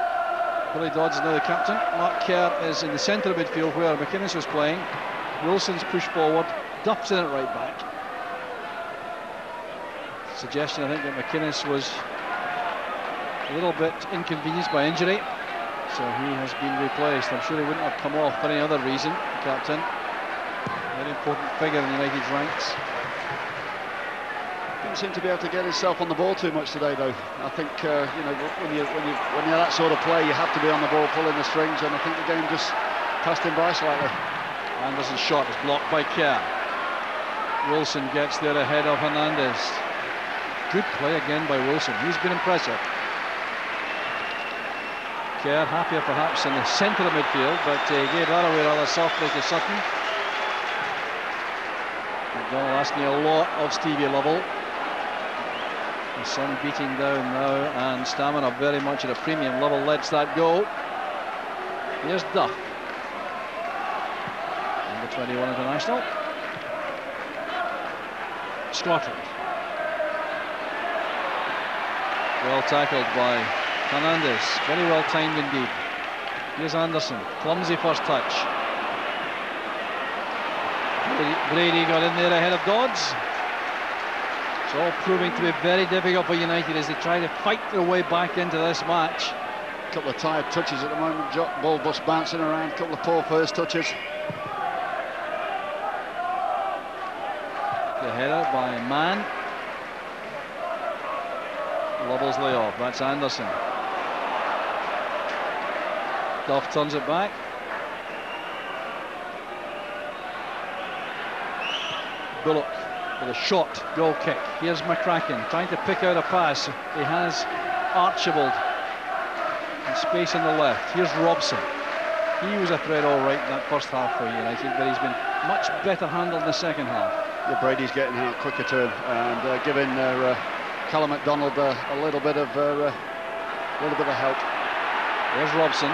[SPEAKER 2] Billy Dodds is now the captain. Mark Kerr is in the centre of midfield where McInnes was playing. Wilson's pushed forward. Duff's in at right back. Suggestion, I think, that McInnes was a little bit inconvenienced by injury, so he has been replaced. I'm sure he wouldn't have come off for any other reason, the captain. Very important figure in United's ranks.
[SPEAKER 3] Didn't seem to be able to get himself on the ball too much today, though. I think you know, when you're that sort of play, you have to be on the ball, pulling the strings, and I think the game just passed him by slightly.
[SPEAKER 2] Anderson's shot is blocked by Kerr. Wilson gets there ahead of Hernandez. Good play again by Wilson. He's been impressive. Kerr happier perhaps in the centre of midfield, but he gave that away rather softly to Sutton. McDonald asking a lot of Stevie Lovell. The sun beating down now, and stamina very much at a premium. Lovell lets that go. Here's Duff, number 21 international. Scotland. Well tackled by Hernandez. Very well timed indeed. Here's Anderson. Clumsy first touch. Brady got in there ahead of Dodds. It's all proving to be very difficult for United as they try to fight their way back into this match.
[SPEAKER 3] A couple of tired touches at the moment. Ball bus bouncing around. A couple of poor first touches.
[SPEAKER 2] The header by Mann. Lovell's layoff. That's Anderson. Duff turns it back. Bullock with a shot goal kick. Here's McCracken trying to pick out a pass. He has Archibald in space on the left. Here's Robson. He was a threat all right in that first half for United, but he's been much better handled in the second half.
[SPEAKER 3] Yeah, Brady's getting out quicker to him and giving Callum MacDonald a little bit of help.
[SPEAKER 2] There's Robson.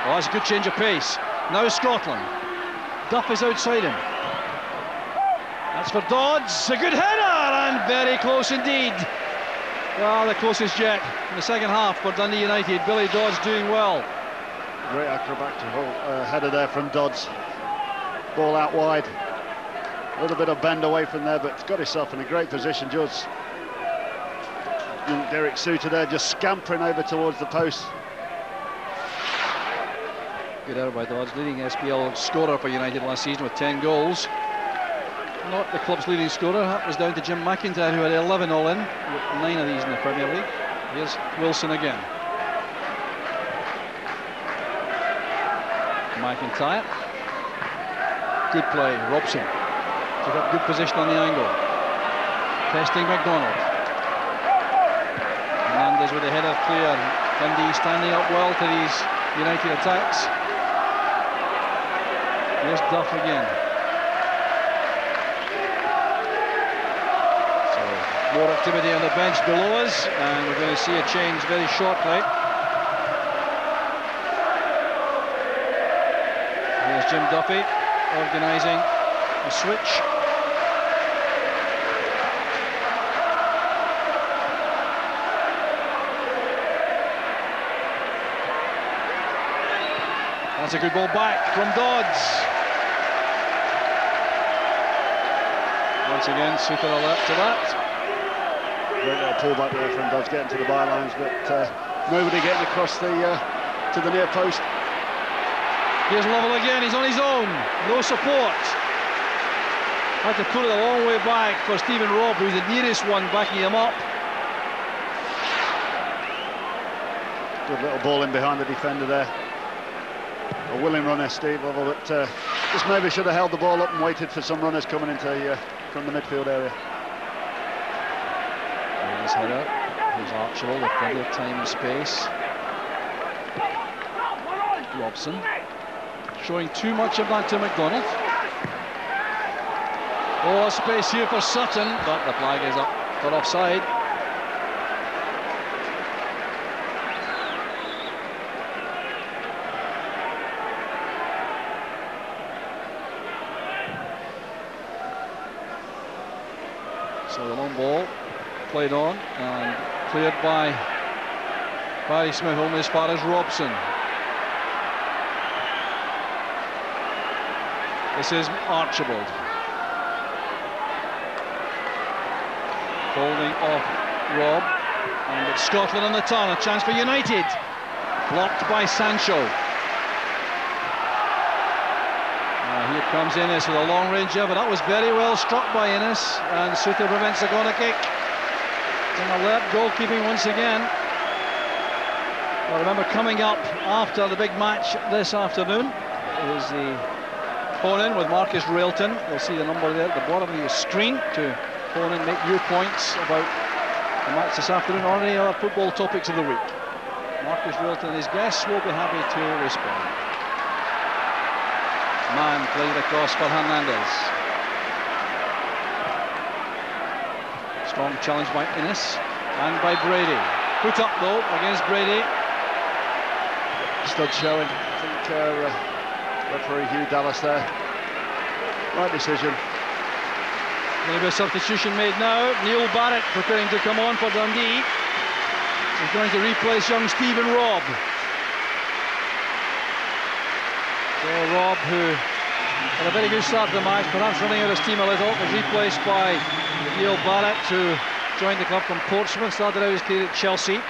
[SPEAKER 2] Oh, that's a good change of pace. Now Scotland. Duff is outside him. That's for Dodds. A good header, and very close indeed. Well, the closest yet in the second half for Dundee United. Billy Dodds doing well.
[SPEAKER 3] Great acrobatical header there from Dodds. Ball out wide. A little bit of bend away from there, but got himself in a great position. Just Derek Suter there, just scampering over towards the post.
[SPEAKER 2] Good error by Dodds, leading SPL scorer for United last season with 10 goals. Not the club's leading scorer. That was down to Jim McIntyre, who had 11 all in, with 9 of these in the Premier League. Here's Wilson again. McIntyre. Good play, Robson. Took up good position on the angle. Testing MacDonald. Hernandez with a header clear. Dundee standing up well to these United attacks. Here's Duff again. So more activity on the bench below us, and we're going to see a change very shortly. Here's Jim Duffy organising a switch. That's a good ball back from Dodds. Once again, Suter alert to that.
[SPEAKER 3] Great little pull back there from Dodds, getting to the bylines, but nobody getting across the to the near post.
[SPEAKER 2] Here's Lovell again, he's on his own, no support. Had to put it a long way back for Stephen Robb, who's the nearest one backing him up.
[SPEAKER 3] Good little ball in behind the defender there. A willing runner, Steve Lovell, but just maybe should have held the ball up and waited for some runners coming into from the midfield area.
[SPEAKER 2] Here's header. Here's Archibald with plenty of time and space. Robson showing too much of that to MacDonald. Oh, space here for Sutton, but the flag is up for offside. So the long ball played on and cleared by Barry Smith only as far as Robson. This is Archibald. Holding off Robb, and it's Scotland on the turn, a chance for United. Blocked by Sancho. Here comes Innes with a long range over. That was very well struck by Innes, and Suter prevents a corner kick. An alert goalkeeping once again. Well, remember, coming up after the big match this afternoon is the phone-in with Marcus Railton. You'll see the number there at the bottom of your screen to phone in, make your points about the match this afternoon or any other football topics of the week. Marcus Railton and his guests will be happy to respond. Man played across for Hernandez. Strong challenge by Innes and by Brady. Put up though against Brady.
[SPEAKER 3] Stud showing. I think referee Hugh Dallas there. Right decision.
[SPEAKER 2] Maybe a substitution made now. Neil Barrett preparing to come on for Dundee. He's going to replace young Stephen Robb. So Robb, who had a very good start to the match, perhaps running out of steam a little, was replaced by Neil Barrett, who joined the club from Portsmouth, started out his career at Chelsea, and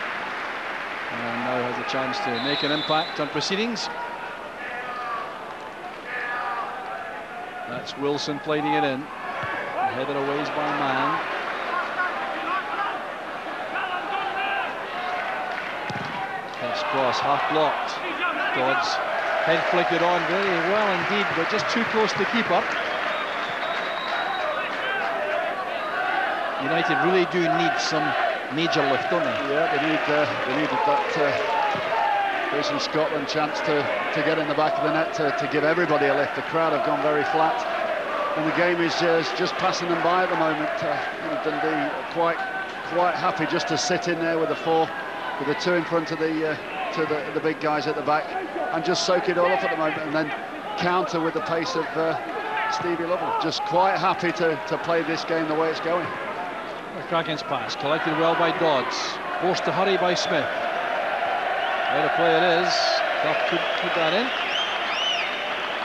[SPEAKER 2] now has a chance to make an impact on proceedings. That's Wilson playing it in. Headed away by Man. Pass cross, half blocked. Dodds head flicked it on very well indeed, but just too close to keeper. United really do need some major lift, don't they?
[SPEAKER 3] Yeah, they needed that facing Scotland chance to get in the back of the net to give everybody a lift. The crowd have gone very flat. and the game is just passing them by at the moment. Dundee quite happy just to sit in there with the 4, with the 2 in front of the big guys at the back, and just soak it all up at the moment, and then counter with the pace of Stevie Lovell. Just quite happy to play this game the way it's going.
[SPEAKER 2] McCracken's pass, collected well by Dodds, forced to hurry by Smith. Out of play it is. Duff could put that in.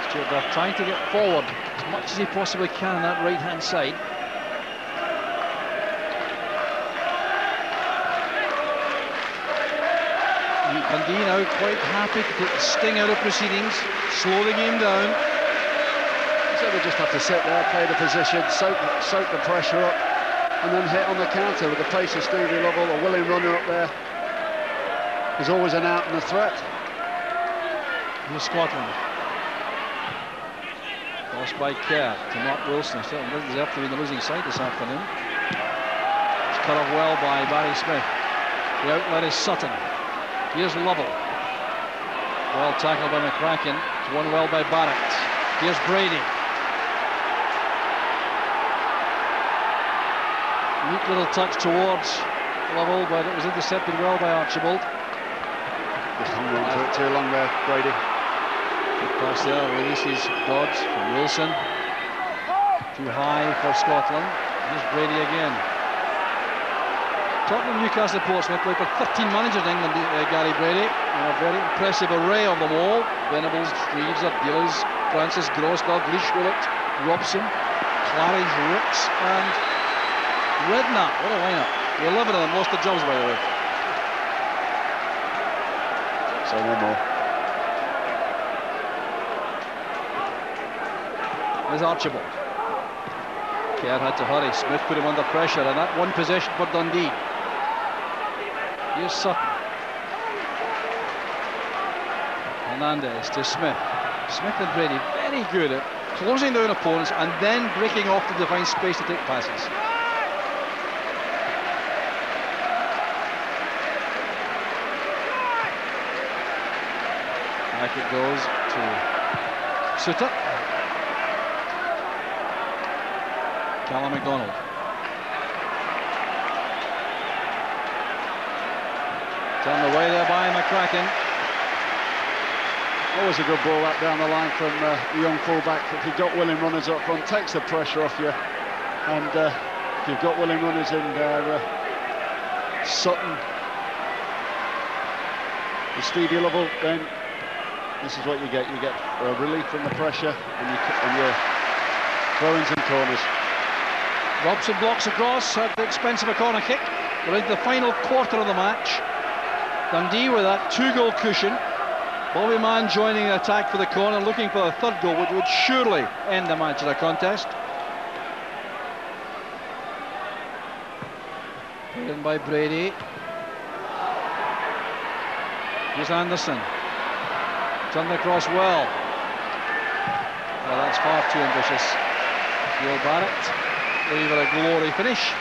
[SPEAKER 2] Stuart Duff trying to get forward as much as he possibly can on that right-hand side. Dundee now quite happy to take the sting out of proceedings, slow the game down.
[SPEAKER 3] So they just have to sit there, play the position, soak the pressure up, and then hit on the counter with the pace of Stevie Lovell. A willing runner up there. There's always an out and a threat.
[SPEAKER 2] Here's Scotland. Crossed by Kerr to Mark Wilson. Certainly doesn't deserve to be in the losing side this afternoon. It's cut off well by Barry Smith. The outlet is Sutton. Here's Lovell. Well tackled by McCracken. It's won well by Barrett. Here's Brady. Neat little touch towards Lovell, but it was intercepted well by Archibald.
[SPEAKER 3] Just hung on to it too long there, Brady.
[SPEAKER 2] Good pass there, releases Dodds from Wilson. Too high for Scotland. Here's Brady again. Tottenham, Newcastle, Portsmouth played for 13 managers in England, Gary Brady, and a very impressive array of them all. Venables, Reeves, Abdillas, Francis, Grosdog, Leishwillet, Robson, Claridge, Ricks, and Redknapp. What a lineup. The 11 of them lost their jobs, by the way.
[SPEAKER 3] So no more.
[SPEAKER 2] There's Archibald. Kerr had to hurry. Smith put him under pressure, and that one possession for Dundee. Here's Sutton. Hernandez to Smith. Smith and Brady very good at closing down opponents and then breaking off to define space to take passes. Back it goes to Suter. Callum MacDonald. Turned away there by McCracken.
[SPEAKER 3] Always a good ball that down the line from the young fullback. If you've got willing runners up front, takes the pressure off you. And if you've got willing runners in there, Sutton, and Stevie Lovell, then this is what you get. You get a relief from the pressure, and your throw-ins and corners.
[SPEAKER 2] Robson blocks across at the expense of a corner kick. We're into the final quarter of the match. Dundee with that 2-goal cushion. Bobby Mann joining the attack for the corner, looking for a third goal, which would surely end the match of the contest. Put in by Brady. Here's Anderson. Turned across well. Well, that's far too ambitious. Neil Barrett. Leave it a glory finish.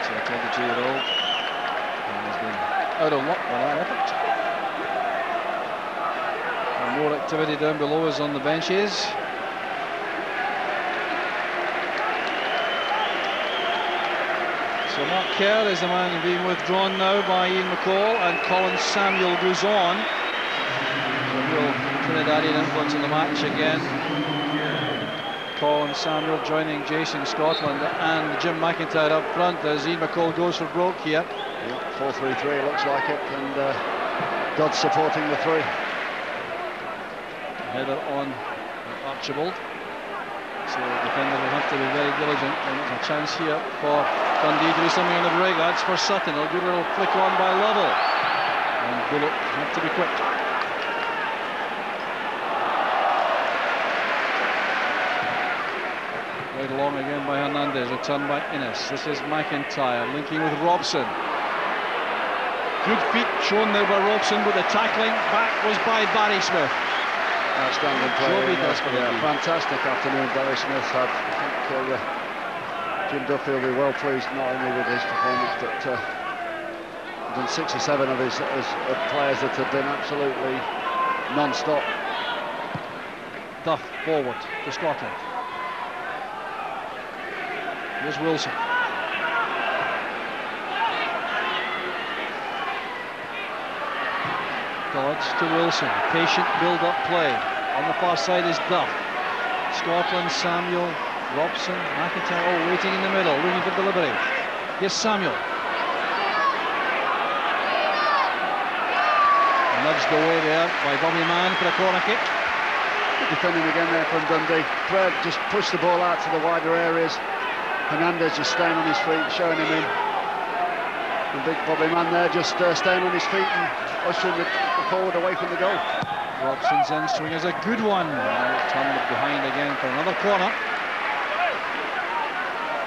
[SPEAKER 2] So a 22-year-old has been out of luck with that effort. And more activity down below us on the benches. So Mark Kerr is the man being withdrawn now by Ian McCall, and Colin Samuel goes on. A real Trinidadian influence in the match again. Colin Samuel joining Jason Scotland and Jim McIntyre up front as Ian McCall goes for broke here.
[SPEAKER 3] Yeah, 4-3-3 looks like it, and Dodd supporting the 3.
[SPEAKER 2] Header on Archibald. So the defender will have to be very diligent, and there's a chance here for Dundee to do something on the break. That's for Sutton. A good little flick on by Lovell. And Bullock have to be quick. Right along again by Hernandez, returned by Innes. This is McIntyre linking with Robson. Good feet shown there by Robson, but the tackling back was by Barry Smith.
[SPEAKER 3] Outstanding play. Fantastic afternoon Barry Smith had. I think Jim Duffy will be well pleased not only with his performance, but done 6 or 7 of his players that have been absolutely non-stop.
[SPEAKER 2] Duff forward to Scotland. Here's Wilson. Dodds to Wilson. Patient build-up play. On the far side is Duff. Scotland, Samuel, Robson, McIntyre, all waiting in the middle, looking for delivery. Here's Samuel. Nudged away there by Bobby Mann for a corner kick.
[SPEAKER 3] Good defending again there from Dundee. Clare just pushed the ball out to the wider areas. Hernandez just staying on his feet, showing him in. The big Bobby Mann there just staying on his feet and ushering the forward away from the goal.
[SPEAKER 2] Robson's in swing is a good one. Turned behind again for another corner.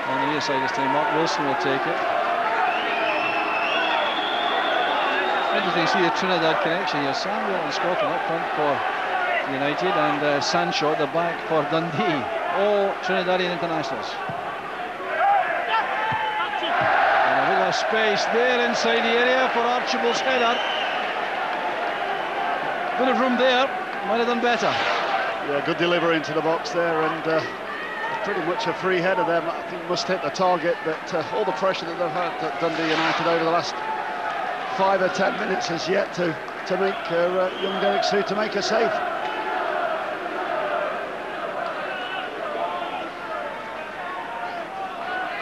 [SPEAKER 2] On the near side this time, Mark Wilson will take it. Interesting to see the Trinidad connection here. Samuel and Scotland up front for United, and Sancho at the back for Dundee. All Trinidadian internationals. And a bit of space there inside the area for Archibald's header. Bit of room there, might have done better.
[SPEAKER 3] Yeah, good delivery into the box there, and pretty much a free header there. I think must hit the target, but all the pressure that they've had at Dundee United over the last 5 or 10 minutes has yet to make young Derek Sue to make a save.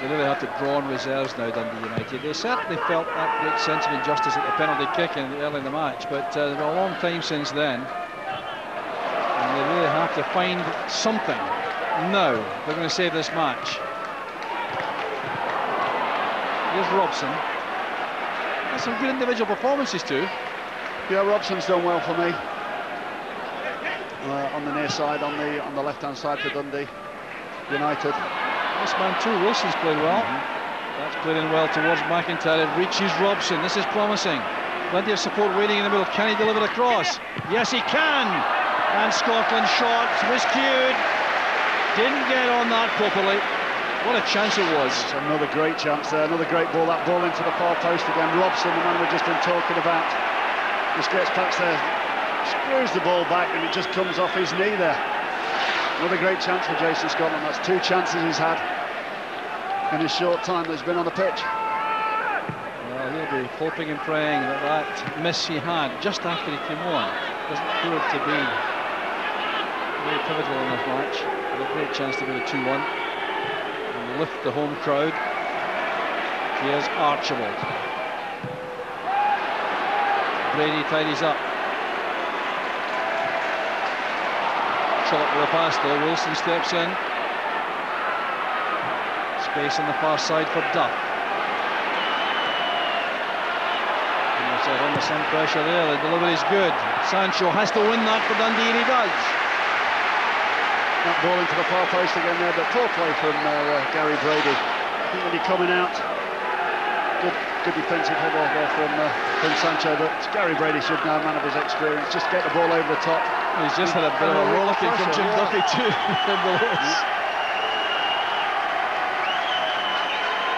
[SPEAKER 2] They really have to draw on reserves now, Dundee United. They certainly felt that great sense of injustice at the penalty kick early in the match, but it's been a long time since then. And they really have to find something now. They're going to save this match. Here's Robson. There's some good individual performances too.
[SPEAKER 3] Yeah, Robson's done well for me. On the near side, on the left-hand side for Dundee United.
[SPEAKER 2] This man too, Wilson's played well. That's played in well towards McIntyre. It reaches Robson. This is promising. Plenty of support waiting in the middle. Can he deliver the cross? Yes, he can. And Scotland's shot was cued. Didn't get on that properly. What a chance it was.
[SPEAKER 3] It's another great chance there. Another great ball. That ball into the far post again. Robson, the man we've just been talking about, just gets past there, screws the ball back, and it just comes off his knee there. Another great chance for Jason Scotland. That's 2 chances he's had in his short time that he's been on the pitch.
[SPEAKER 2] Well, he'll be hoping and praying that that miss he had just after he came on doesn't prove to be very pivotal in this match. A great chance to go to 2-1 and lift the home crowd. Here's Archibald. Brady tidies up. Shot with a pass though. Wilson steps in. Space on the far side for Duff. And under some pressure there. The delivery is good. Sancho has to win that for Dundee, and he does.
[SPEAKER 3] That ball into the far post again there, but poor play from Gary Brady. I think when you're coming out, good defensive header there from Sancho, but Gary Brady should know, man of his experience, just get the ball over the top.
[SPEAKER 2] He's just had a bit of a rollicking from Jim Duffy too.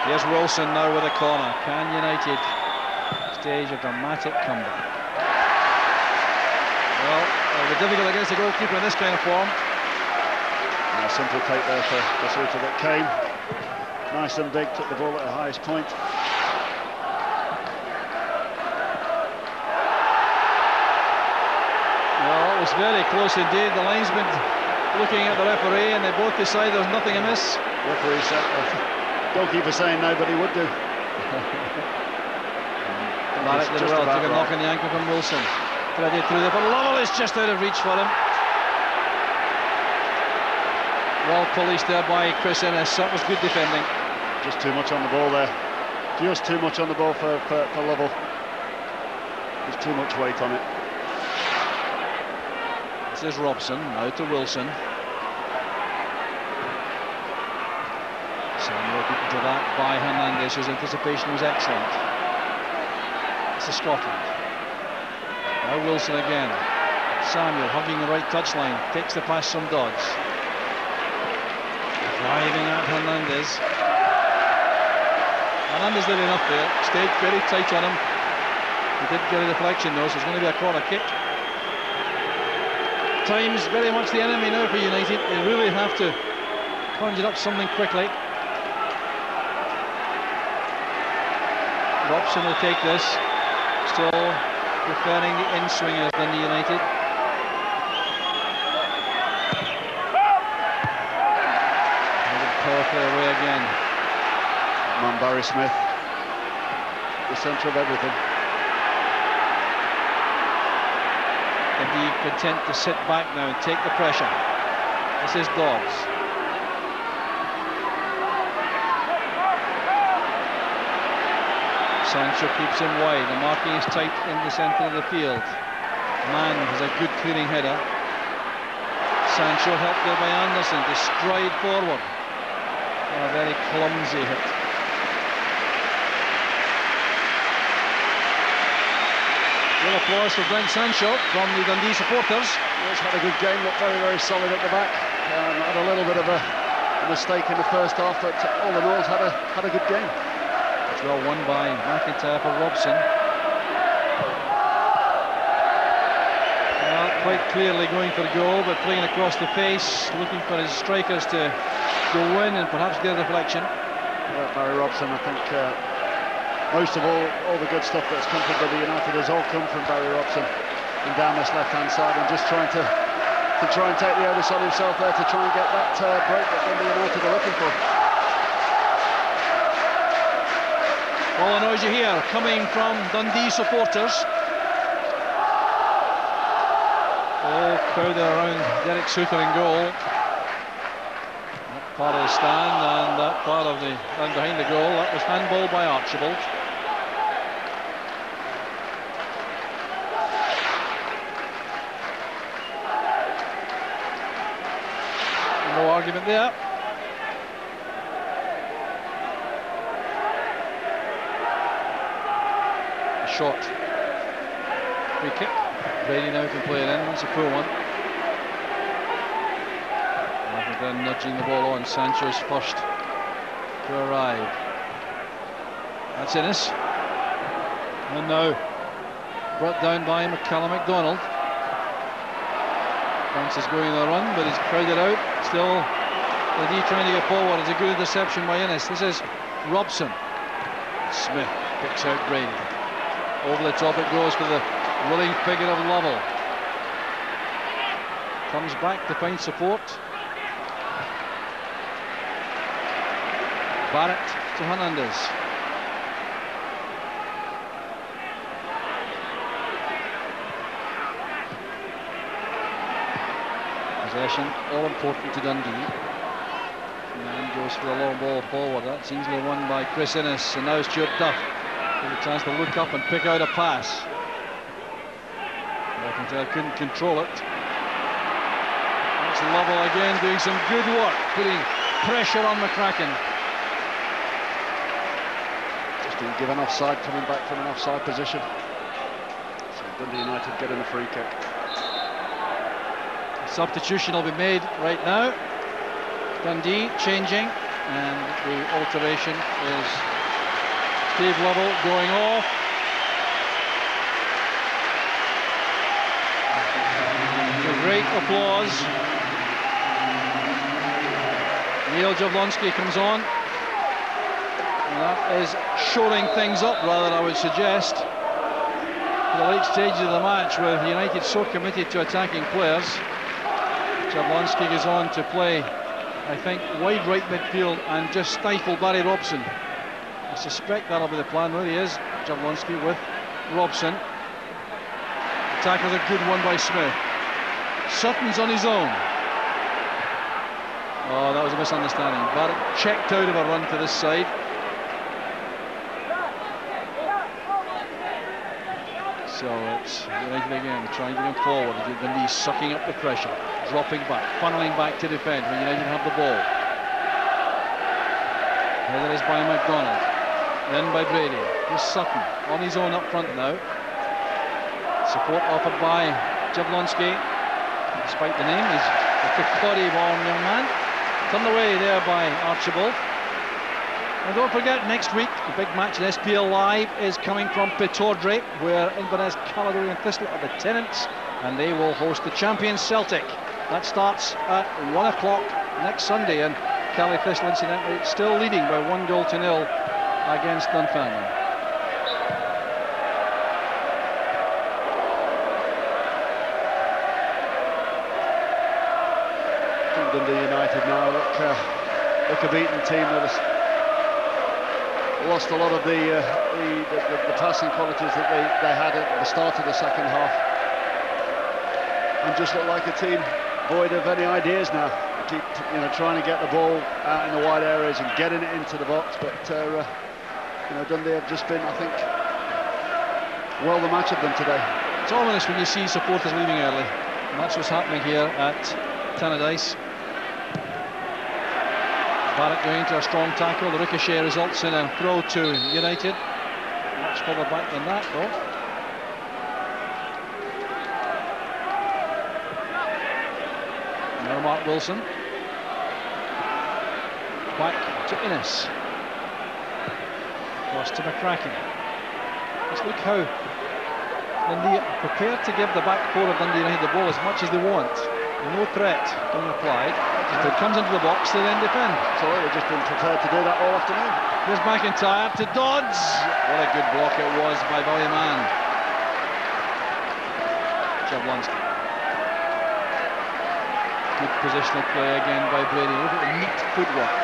[SPEAKER 2] Here's Wilson now with a corner. Can United stage a dramatic comeback? Well, it'll be difficult against the goalkeeper in this kind of form.
[SPEAKER 3] A simple take there for Basuta that came. Nice and big, took the ball at the highest point.
[SPEAKER 2] Well, it was very close indeed. The linesman looking at the referee, and they both decide there's nothing amiss.
[SPEAKER 3] Referee said, goalkeeper saying no, but he would do.
[SPEAKER 2] Barrett did well, took a knock on the ankle from Wilson. Threaded through there, but Lovell is just out of reach for him. Well policed there by Chris Ennis. That was good defending.
[SPEAKER 3] Just too much on the ball there. Just too much on the ball for Lovell. There's too much weight on it.
[SPEAKER 2] This is Robson, now to Wilson. Samuel beaten to that by Hernandez, whose anticipation was excellent. This is Scotland. Now Wilson again. Samuel hugging the right touchline, takes the pass from Dodds. Driving at Hernandez. Hernandez did enough there, stayed very tight on him. He did get a deflection though, so it's going to be a corner kick. times very much the enemy now for United. They really have to conjure up something quickly. Robson will take this, still preferring the in-swingers than the United. Powerfully away again.
[SPEAKER 3] Come on, Barry Smith, the centre of everything.
[SPEAKER 2] Indeed, content to sit back now and take the pressure. This is Dodds. Sancho keeps him wide. The marking is tight in the centre of the field. Mann has a good clearing header. Sancho helped there by Anderson to stride forward. A very clumsy hit. Well, applause for Brent Sancho from the Dundee supporters.
[SPEAKER 3] He's had a good game, looked very, very solid at the back. Had a little bit of a mistake in the first half, but all in all, had a good game.
[SPEAKER 2] It's well won by McIntyre for Robson. Well, quite clearly going for the goal, but playing across the face, looking for his strikers to go in and perhaps get a deflection.
[SPEAKER 3] Yeah, Barry Robson, I think most of all the good stuff that's come from Dundee United has all come from Barry Robson and down this left-hand side, and just trying to take the onus on himself there to try and get that break that Dundee United are looking for.
[SPEAKER 2] All the noise you hear coming from Dundee supporters. All crowded around Derek Suter in goal. That part of the stand and that part of the stand behind the goal. That was handball by Archibald. No argument there. Shot. Free kick. Brady now can play it in. It's a poor one. Rather than nudging the ball on. Sancho's first to arrive. That's Innes. And now brought down by McCallum MacDonald. France is going on the run, but he's crowded out. Still, Dundee trying to get forward. It's a good interception by Innes. This is Robson. Smith picks out Brady. Over the top it goes for the willing figure of Lovell. Comes back to find support. Barrett to Hernandez. Possession all important to Dundee. And goes for the long ball forward. That's easily won by Chris Innes, and now Stuart Duff. A chance to look up and pick out a pass. McIntyre couldn't control it. That's Lovell again doing some good work, putting pressure on McCracken.
[SPEAKER 3] Just been given offside, coming back from an offside position. So Dundee United getting a free kick.
[SPEAKER 2] A substitution will be made right now. Dundee changing, and the alteration is Steve Lovell going off. Great applause. Neil Jablonski comes on. And that is shoring things up, rather, I would suggest. For the late stages of the match, with United so committed to attacking players, Jablonski goes on to play, I think, wide right midfield and just stifle Barry Robson. I suspect that'll be the plan. There he is, Jablonski with Robson. The tackle's a good one by Smith. Sutton's on his own. Oh, that was a misunderstanding. Barrett checked out of a run to this side. So it's United again trying to get forward. The knees sucking up the pressure, dropping back, funneling back to defend when United have the ball. There it is by MacDonald. Then by Brady. Here's Sutton on his own up front now. Support offered by Jablonski. Despite the name, he's a Kirkcaldy-born young man. Turned away there by Archibald. And don't forget, next week, the big match in SPL Live is coming from Pittodrie, where Inverness, Caledonian Thistle are the tenants. and they will host the champion Celtic. That starts at 1 o'clock next Sunday, and Cali Thistle, incidentally, still leading by 1-0 against Dunfermline.
[SPEAKER 3] Dundee United now look a beaten team that has lost a lot of the passing qualities that they had at the start of the second half, and just look like a team void of any ideas now. They keep trying to get the ball out in the wide areas and getting it into the box, but Dundee have just been, I think, well the match of them today.
[SPEAKER 2] It's ominous when you see supporters leaving early, and that's what's happening here at Tannadice. Barrett going into a strong tackle. The ricochet results in a throw to United. Much further back than that, though. Now Mark Wilson. Back to Innes. Across to McCracken. Just look how Dundee are prepared to give the back four of Dundee United the ball as much as they want. No threat being applied. If it comes into the box, they then defend.
[SPEAKER 3] So they've just been prepared to do that all afternoon.
[SPEAKER 2] Here's McIntyre to Dodds. What a good block it was by Ballyman. Jablonski. Good positional play again by Brady. Look at the neat footwork.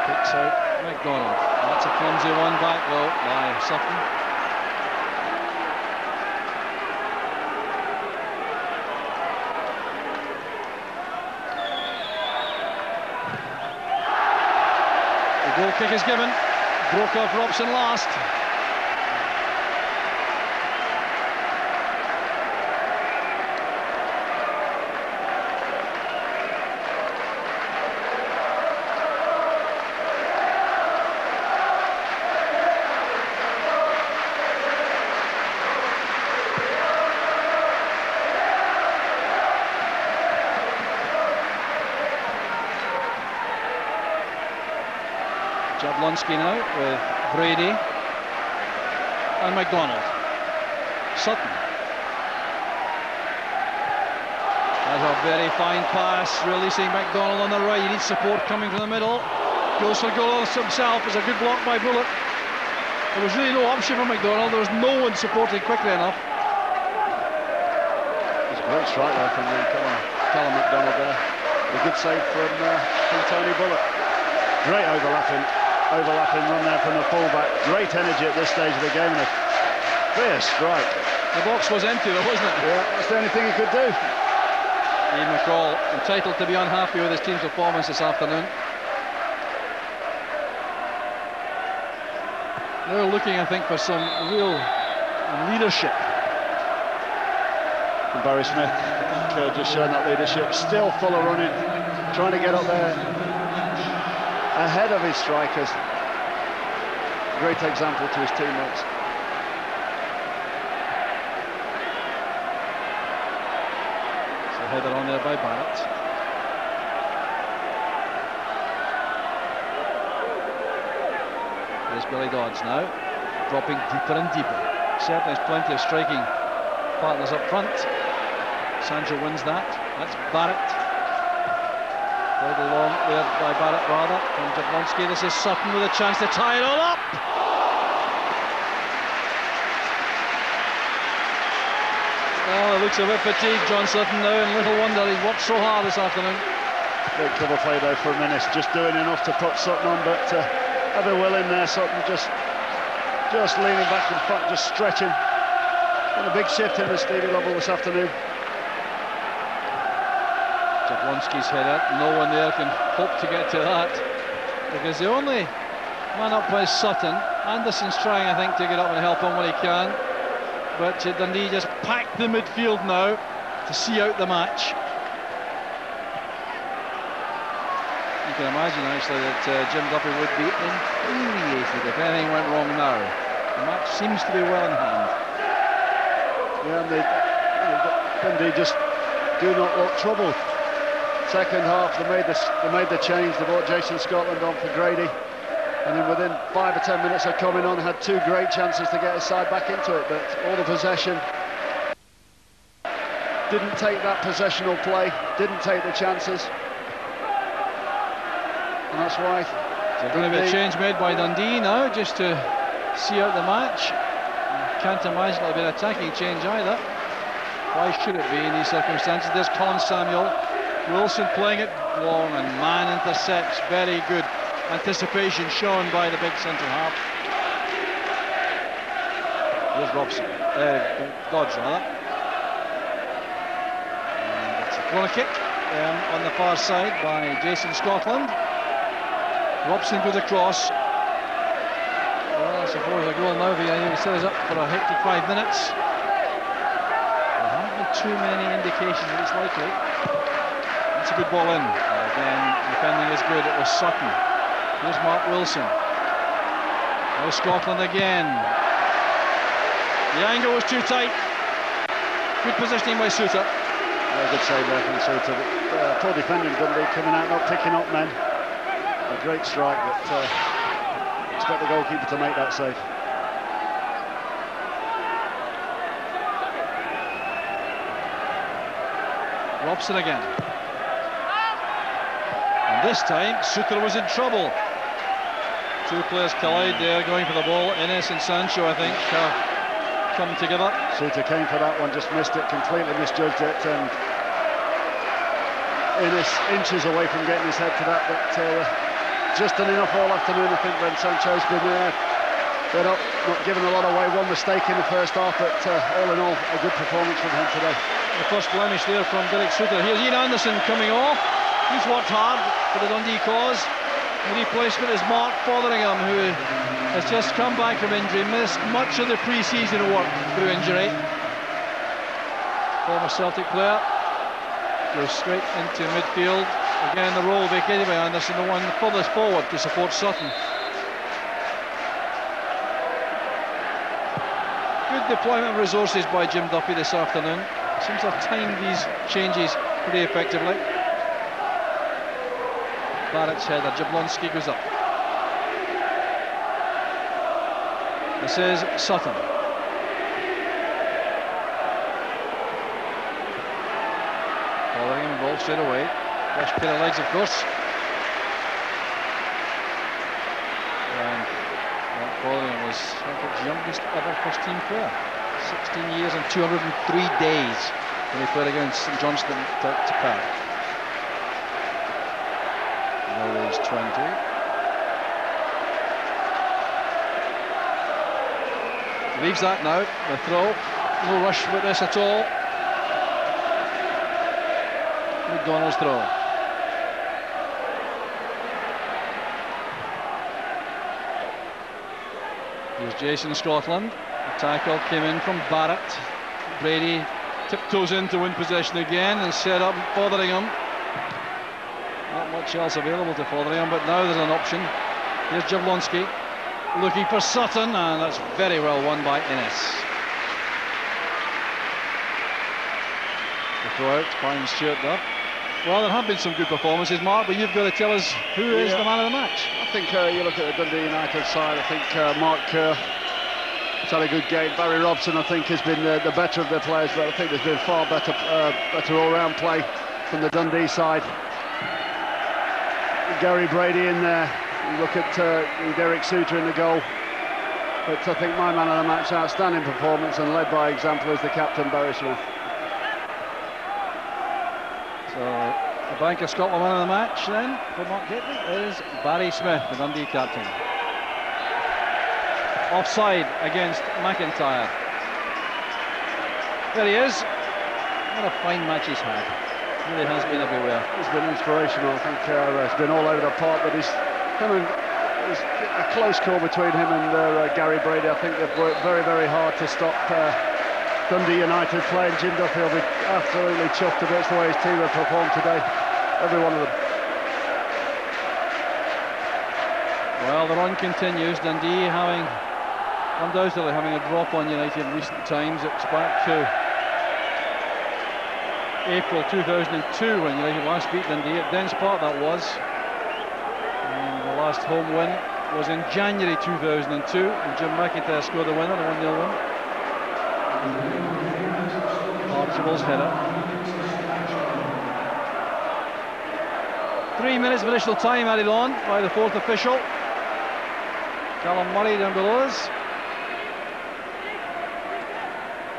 [SPEAKER 2] Picks out McDonald. That's a clumsy one back though by Sutton. Goal kick is given. Brokaw for option last. Jablonski now with Brady and McDonald. Sutton. That's a very fine pass, releasing McDonald on the right. He needs support coming from the middle. Goes for goal himself. It's a good block by Bullock. There was really no option for McDonald. There was no one supporting quickly enough.
[SPEAKER 3] It's a great strike there from Callum McDonald there. A good save from Tony Bullock. Great overlapping run there from the fullback. Great energy at this stage of the game, and a fierce strike.
[SPEAKER 2] The box was empty though, wasn't it?
[SPEAKER 3] Yeah, that's the only thing he could do.
[SPEAKER 2] Ian McCall entitled to be unhappy with his team's performance this afternoon. They're looking, I think, for some real leadership.
[SPEAKER 3] And Barry Smith just showing that leadership, still full of running, trying to get up there ahead of his strikers. Great example to his teammates.
[SPEAKER 2] So header on there by Barrett. There's Billy Dodds now, dropping deeper and deeper. Certainly has plenty of striking partners up front. Sancho wins that. That's Barrett. Played along there by Barrett rather from Jablonski. This is Sutton with a chance to tie it all up. Well, it looks a bit fatigued, John Sutton now, and little wonder he's worked so hard this afternoon.
[SPEAKER 3] Great cover play though for Minnis, just doing enough to put Sutton on, but ever will in there. Sutton just leaning back in front, just stretching. Been a big shift in the Stevie level this afternoon.
[SPEAKER 2] Jablonski's header, no one there can hope to get to that, because the only man up is Sutton. Anderson's trying, I think, to get up and help him when he can, but Dundee just packed the midfield now to see out the match. You can imagine actually that Jim Duffy would be infuriated if anything went wrong now. The match seems to be well in hand.
[SPEAKER 3] Yeah, and Dundee just do not look troubled. Second half, they made the change. They brought Jason Scotland on for Grady, and then within 5 or 10 minutes of coming on, had two great chances to get his side back into it. But all the possession didn't take that possessional play, didn't take the chances. And that's why...
[SPEAKER 2] There's going to be a change made by Dundee now, just to see out the match. Can't imagine it'll be an attacking change either. Why should it be in these circumstances? There's Colin Samuel. Wilson playing it long, and man intercepts. Very good anticipation shown by the big centre half. Here's Robson. Dodge, rather. And it's a corner kick on the far side by Jason Scotland. Robson goes across. Well, I suppose a goal now. He set us up for a hectic 5 minutes. There haven't been too many indications that it's likely. That's a good ball in. Again, defending is good. It was Sutton. Here's Mark Wilson. Now Scotland again. The angle was too tight. Good positioning by Suter.
[SPEAKER 3] Yeah, good save there from Suter. Poor defending, Dundee coming out, not picking up men. A great strike, but expect the goalkeeper to make that save.
[SPEAKER 2] Robson again. And this time, Suter was in trouble. Two players collide there, going for the ball. Innes and Sancho, I think, come together.
[SPEAKER 3] Suter came for that one, just missed it, completely misjudged it, and Innes inches away from getting his head to that, but just done enough all afternoon, I think, when Sancho's been there. They're not giving a lot away. One mistake in the first half, but all in all, a good performance from him today.
[SPEAKER 2] The first blemish there from Derek Suter. Here's Ian Anderson coming off. He's worked hard for the Dundee cause. The replacement is Mark Fotheringham, who has just come back from injury, missed much of the pre-season work through injury. Former Celtic player goes straight into midfield. Again, the role vacated by Anderson, the one furthest forward to support Sutton. Good deployment of resources by Jim Duffy this afternoon. Seems to have timed these changes pretty effectively. Barrett's header, Jablonski goes up. This is Sutton. Following him involved straight away. Fresh pair of legs, of course. And Following was Celtic's youngest ever first-team player. 16 years and 203 days when he played against St Johnstone to Perth. Norway's 20. Leaves that now, the throw. No rush with this at all. McDonald's throw. Here's Jason Scotland. The tackle came in from Barrett. Brady tiptoes in to win possession again and set up Fotheringham. Not much else available to Fotheringham, but now there's an option. Here's Jablonski looking for Sutton, and that's very well won by Innes. The throw out finds Stuart Duff. Well, there have been some good performances, Mark, but you've got to tell us who is the man of the match.
[SPEAKER 3] I think you look at the Dundee United side, I think Mark Kerr has had a good game. Barry Robson, I think, has been the better of the players, but I think there's been far better all-round play from the Dundee side. Gary Brady in there. You look at Derek Suter in the goal. But I think my man of the match, outstanding performance and led by example, is the captain, Barry Smith.
[SPEAKER 2] So, the Bank of Scotland man of the match then for Mark Gately is Barry Smith, the Dundee captain. Offside against McIntyre. There he is. What a fine match he's had. Really has been everywhere.
[SPEAKER 3] He's been inspirational. I think it's been all over the park, but there's a close call between him and Gary Brady. I think they've worked very, very hard to stop Dundee United playing. Jim Duffy will be absolutely chuffed to bits the way his team have performed today. Every one of them.
[SPEAKER 2] Well, the run continues. Dundee undoubtedly having a drop on United in recent times. It's back to April 2002 when United last beat Dundee at Dens Park, that was. And the last home win was in January 2002 and Jim McIntyre scored the winner, the 1-0 win. Archibald's header. 3 minutes of additional time added on by the fourth official. Callum Murray down below us.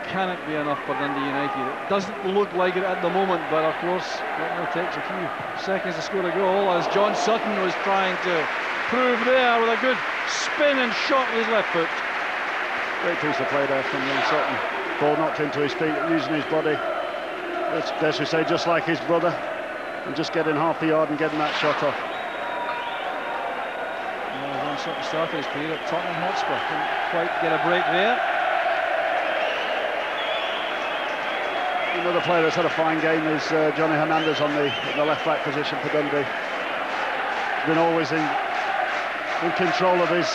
[SPEAKER 2] Can it be enough for Dundee United? It doesn't look like it at the moment, but of course it only takes a few seconds to score a goal, as John Sutton was trying to prove there with a good spin and shot with his left foot.
[SPEAKER 3] Great piece of play there from young Sutton. Ball knocked into his feet, using his body. Dare we say, just like his brother, and just getting half the yard and getting that shot off.
[SPEAKER 2] John Sutton started his career at Tottenham Hotspur. Didn't quite get a break there.
[SPEAKER 3] Another player that's had a fine game is Johnny Hernandez on the left back position for Dundee. He's been always in control of his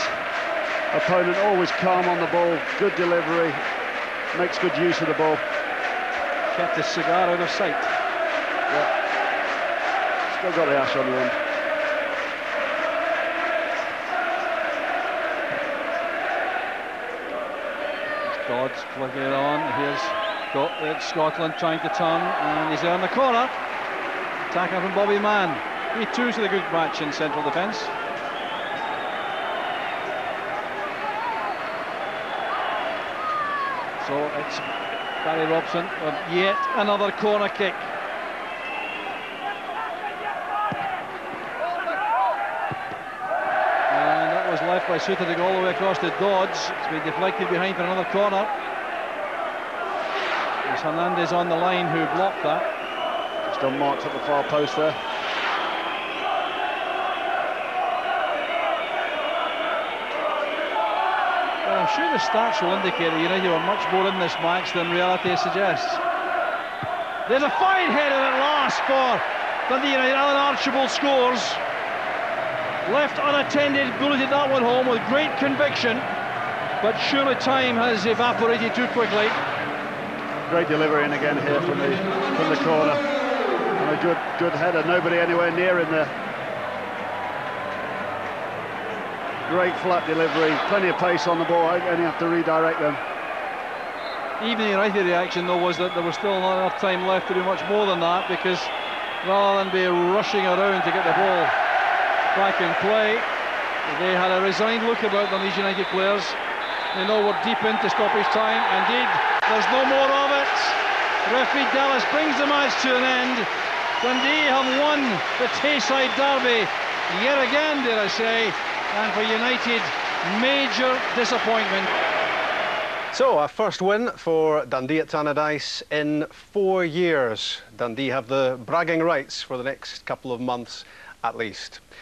[SPEAKER 3] opponent, always calm on the ball, good delivery, makes good use of the ball.
[SPEAKER 2] Kept his cigar out of sight.
[SPEAKER 3] Yeah. Still got the ash on the end.
[SPEAKER 2] Dodds flicking it on. Here's Scotland trying to turn, and he's there in the corner. Tackle from Bobby Mann. He too to the good match in central defence. So it's Barry Robson with yet another corner kick. And that was left by Suter to go all the way across to Dodds. It's been deflected behind for another corner. It's Hernandez on the line who blocked that.
[SPEAKER 3] Just unmarked at the far post there.
[SPEAKER 2] Well, I'm sure the stats will indicate that United were much more in this match than reality suggests. There's a fine header at last for Dundee United. Alan Archibald scores. Left unattended, bulleted that one home with great conviction, but surely time has evaporated too quickly.
[SPEAKER 3] Great delivery in again here from the corner, and a good header. Nobody anywhere near him there. Great flat delivery, plenty of pace on the ball. I only have to redirect them.
[SPEAKER 2] Even the United reaction though was that there was still not enough time left to do much more than that, because rather than be rushing around to get the ball back in play, they had a resigned look about them, these United players. They know we're deep into stoppage time. Indeed, there's no more of it. Referee Dallas brings the match to an end. Dundee have won the Tayside derby yet again, dare I say, and for United, major disappointment.
[SPEAKER 1] So, a first win for Dundee at Tannadice in 4 years. Dundee have the bragging rights for the next couple of months at least.